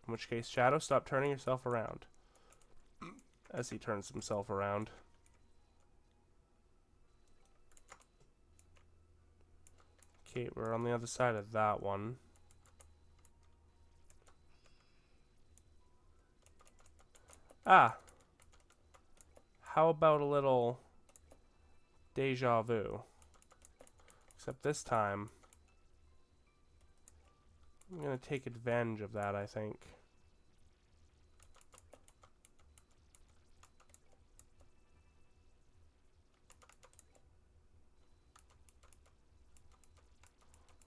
B: In which case, Shadow, stop turning yourself around. As he turns himself around. Okay, we're on the other side of that one. Ah! How about a little deja vu? Except this time, I'm gonna take advantage of that, I think.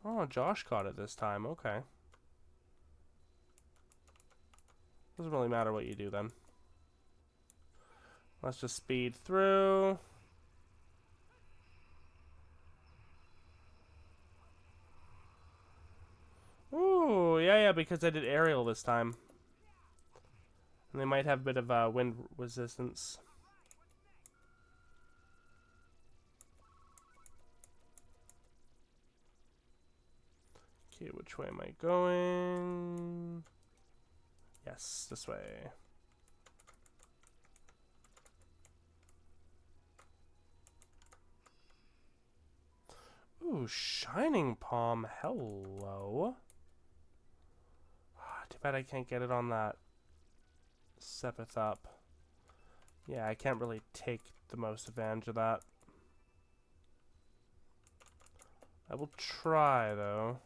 B: Oh, Josh caught it this time, okay. Doesn't really matter what you do then. Let's just speed through. yeah, because I did aerial this time. And they might have a bit of wind resistance. Okay, which way am I going? Yes, this way. Ooh, Shining Palm. Hello. Too bad I can't get it on that Sepith up. Yeah, I can't really take the most advantage of that. I will try, though,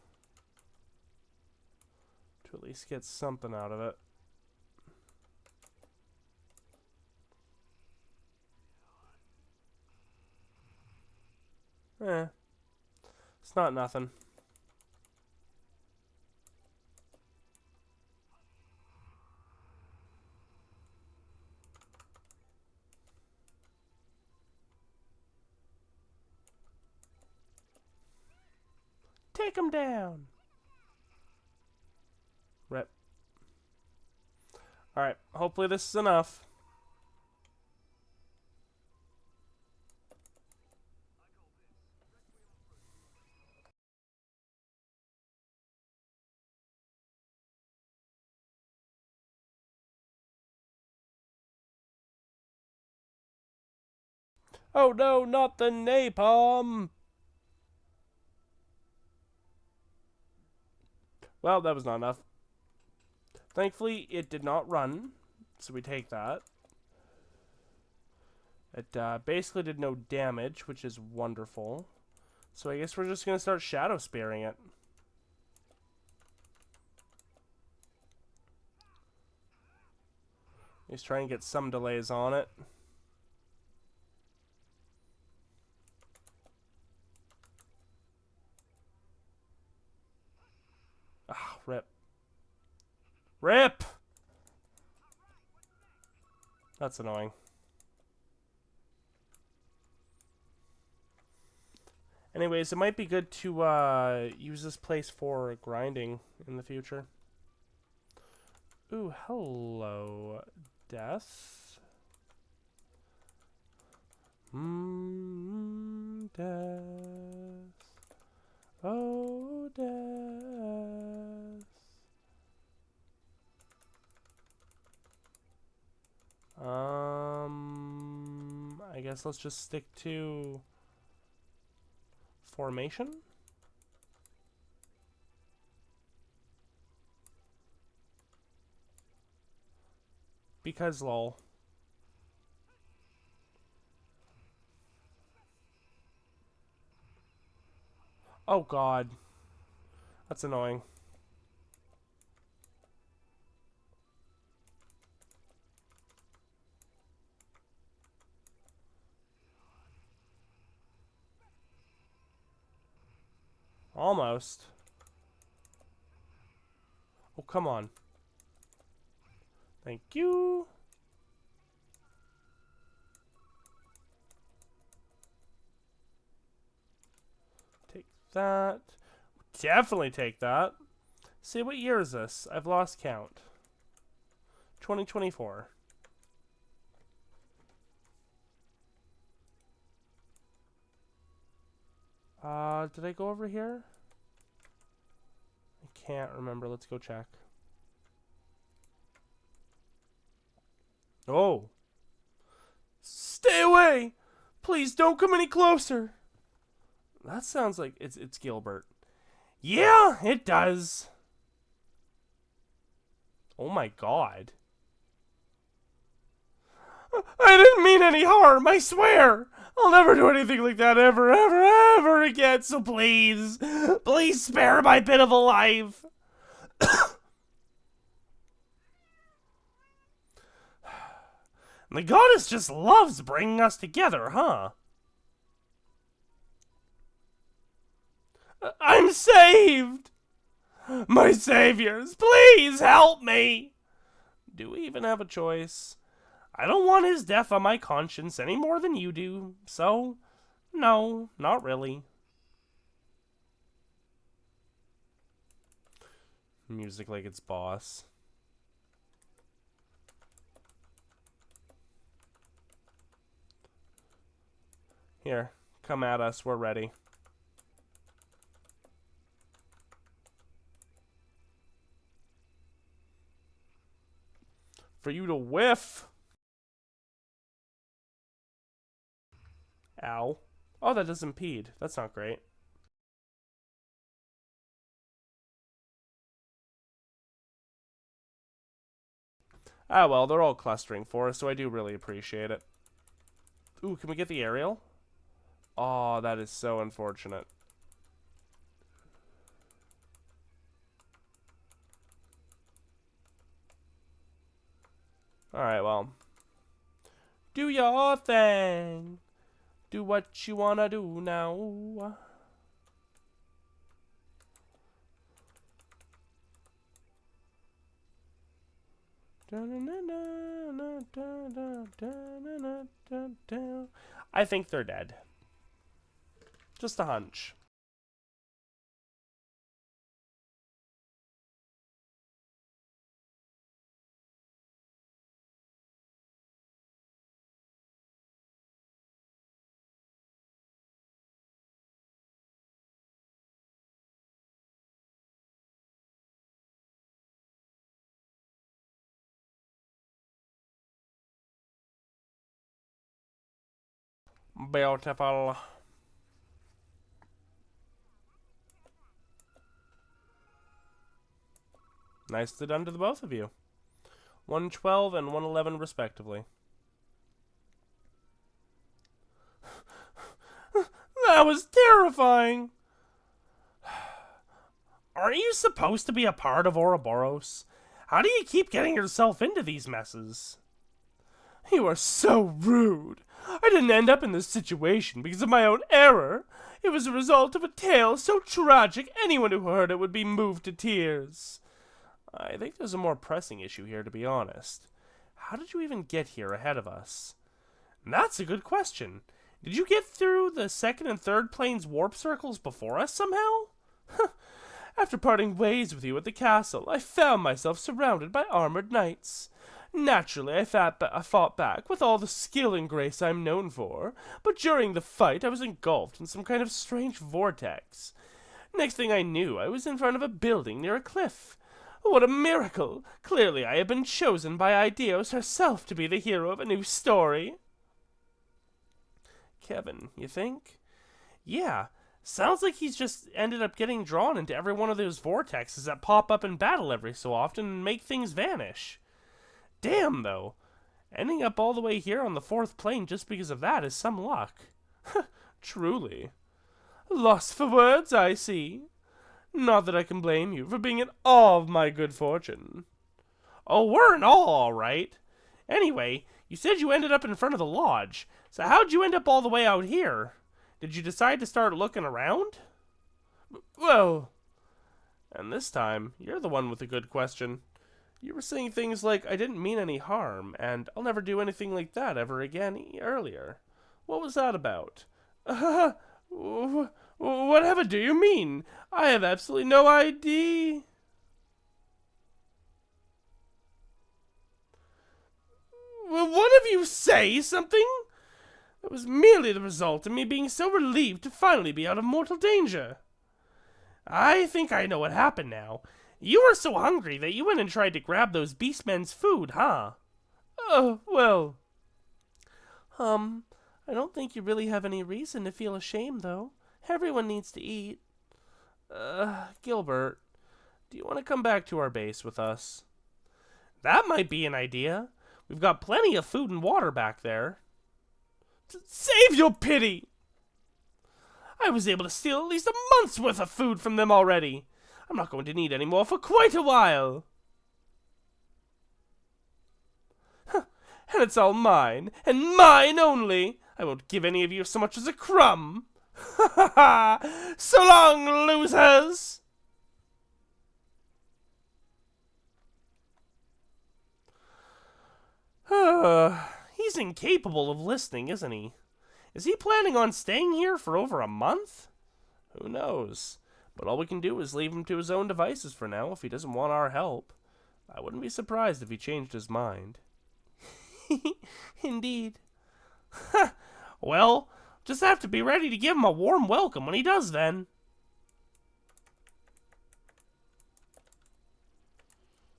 B: to at least get something out of it. It's not nothing. Take him down. Rip. Alright, hopefully this is enough. Oh no, not the napalm! Well, that was not enough. Thankfully, it did not run, so we take that. It basically did no damage, which is wonderful. So I guess we're just going to start shadow spearing it. Let's try and get some delays on it. Ah, rip. RIP! That's annoying. Anyways, it might be good to use this place for grinding in the future. Ooh, hello, Death. Death. Oh, Death. I guess let's just stick to formation. Because lol. Oh god. That's annoying. Almost. Oh, come on. Thank you. Take that. Definitely take that. See, what year is this? I've lost count. 2024. Did I go over here? I can't remember. Let's go check. Oh. Stay away! Please don't come any closer. That sounds like it's Gilbert. Yeah, it does. Oh my god. I didn't mean any harm, I swear. I'll never do anything like that ever, ever, ever again, so please, please spare my pitiful life. The goddess just loves bringing us together, huh? I'm saved! My saviors, please help me! Do we even have a choice? I don't want his death on my conscience any more than you do, so no, not really. Music like its boss. Here, come at us. We're ready. For you to whiff. Ow. Oh, that does impede. That's not great. Ah, well, they're all clustering for us, so I do really appreciate it. Ooh, can we get the aerial? Oh, that is so unfortunate. Alright, well. Do your thing. Do what you wanna do now. I think they're dead. Just a hunch. Beautiful. Nicely done to the both of you. 112 and 111 respectively. That was terrifying! Aren't you supposed to be a part of Ouroboros? How do you keep getting yourself into these messes? You are so rude. I didn't end up in this situation because of my own error. It was a result of a tale so tragic anyone who heard it would be moved to tears. I think there's a more pressing issue here, to be honest. How did you even get here ahead of us? That's a good question. Did you get through the second and third plane's warp circles before us somehow? After parting ways with you at the castle, I found myself surrounded by armored knights. Naturally, I fought back with all the skill and grace I'm known for, but during the fight I was engulfed in some kind of strange vortex. Next thing I knew, I was in front of a building near a cliff. What a miracle! Clearly I had been chosen by Idios herself to be the hero of a new story. Kevin, you think? Yeah, sounds like he's just ended up getting drawn into every one of those vortexes that pop up in battle every so often and make things vanish. Damn, though. Ending up all the way here on the fourth plane just because of that is some luck. Truly. Lost for words, I see. Not that I can blame you for being in awe of my good fortune. Oh, we're in awe, all right. Anyway, you said you ended up in front of the lodge, so how'd you end up all the way out here? Did you decide to start looking around? Well, and this time, you're the one with the good question. You were saying things like, I didn't mean any harm, and I'll never do anything like that ever again earlier. What was that about? Whatever do you mean? I have absolutely no idea. Well, one of you say something? It was merely the result of me being so relieved to finally be out of mortal danger. I think I know what happened now. You were so hungry that you went and tried to grab those beastmen's food, huh? Oh, well. I don't think you really have any reason to feel ashamed, though. Everyone needs to eat. Gilbert, do you want to come back to our base with us? That might be an idea. We've got plenty of food and water back there. Save your pity! I was able to steal at least a month's worth of food from them already. I'm not going to need any more for quite a while. And it's all mine, and mine only. I won't give any of you so much as a crumb. Ha ha! So long, losers! He's incapable of listening, isn't he? Is he planning on staying here for over a month? Who knows? But all we can do is leave him to his own devices for now if he doesn't want our help. I wouldn't be surprised if he changed his mind.
A: Indeed. Well, just have to be ready to give him a warm welcome when he does then.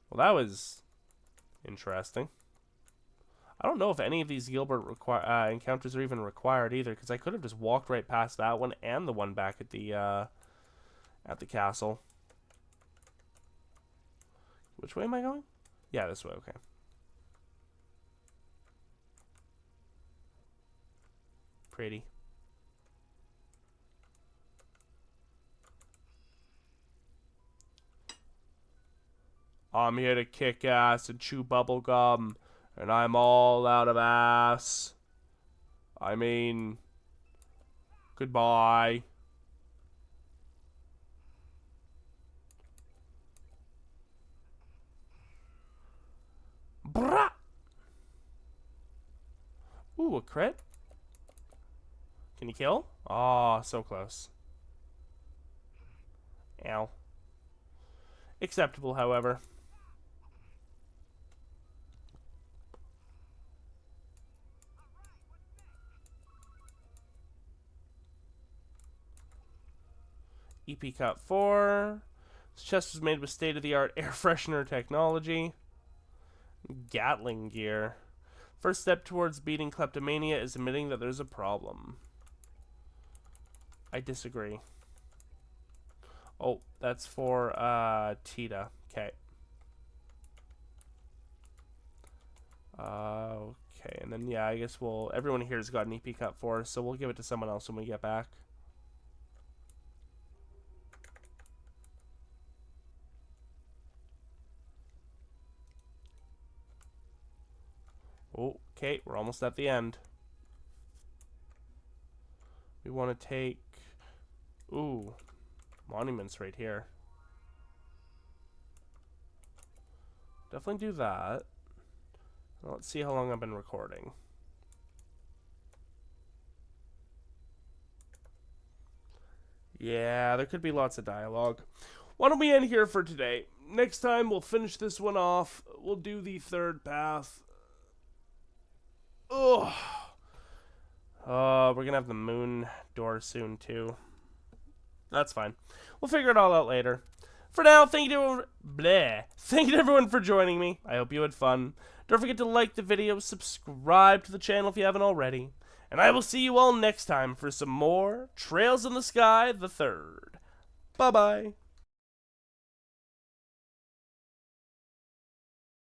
B: Well, that was interesting. I don't know if any of these Gilbert encounters are even required either, because I could have just walked right past that one and the one back at the castle. Which way am I going? Yeah, this way, okay. Pretty. I'm here to kick ass and chew bubblegum, and I'm all out of ass. I mean, goodbye.
A: Brah!
B: Ooh, a crit. Can you kill? Oh, so close. Ow. Acceptable, however. EP Cut 4. This chest was made with state-of-the-art air freshener technology. Gatling gear. First step towards beating kleptomania is admitting that there's a problem. I disagree. Oh, that's for Tita. Okay. Okay, and then yeah, I guess everyone here has got an EP Cut 4, so we'll give it to someone else when we get back. Okay, we're almost at the end. We want to take... Ooh, monuments right here. Definitely do that. Let's see how long I've been recording. Yeah, there could be lots of dialogue. Why don't we end here for today? Next time we'll finish this one off. We'll do the third path. Ugh. We're gonna have the moon door soon too. That's fine. We'll figure it all out later. For now, thank you to everyone for joining me. I hope you had fun. Don't forget to like the video, subscribe to the channel if you haven't already, and I will see you all next time for some more Trails in the Sky the Third. Bye bye.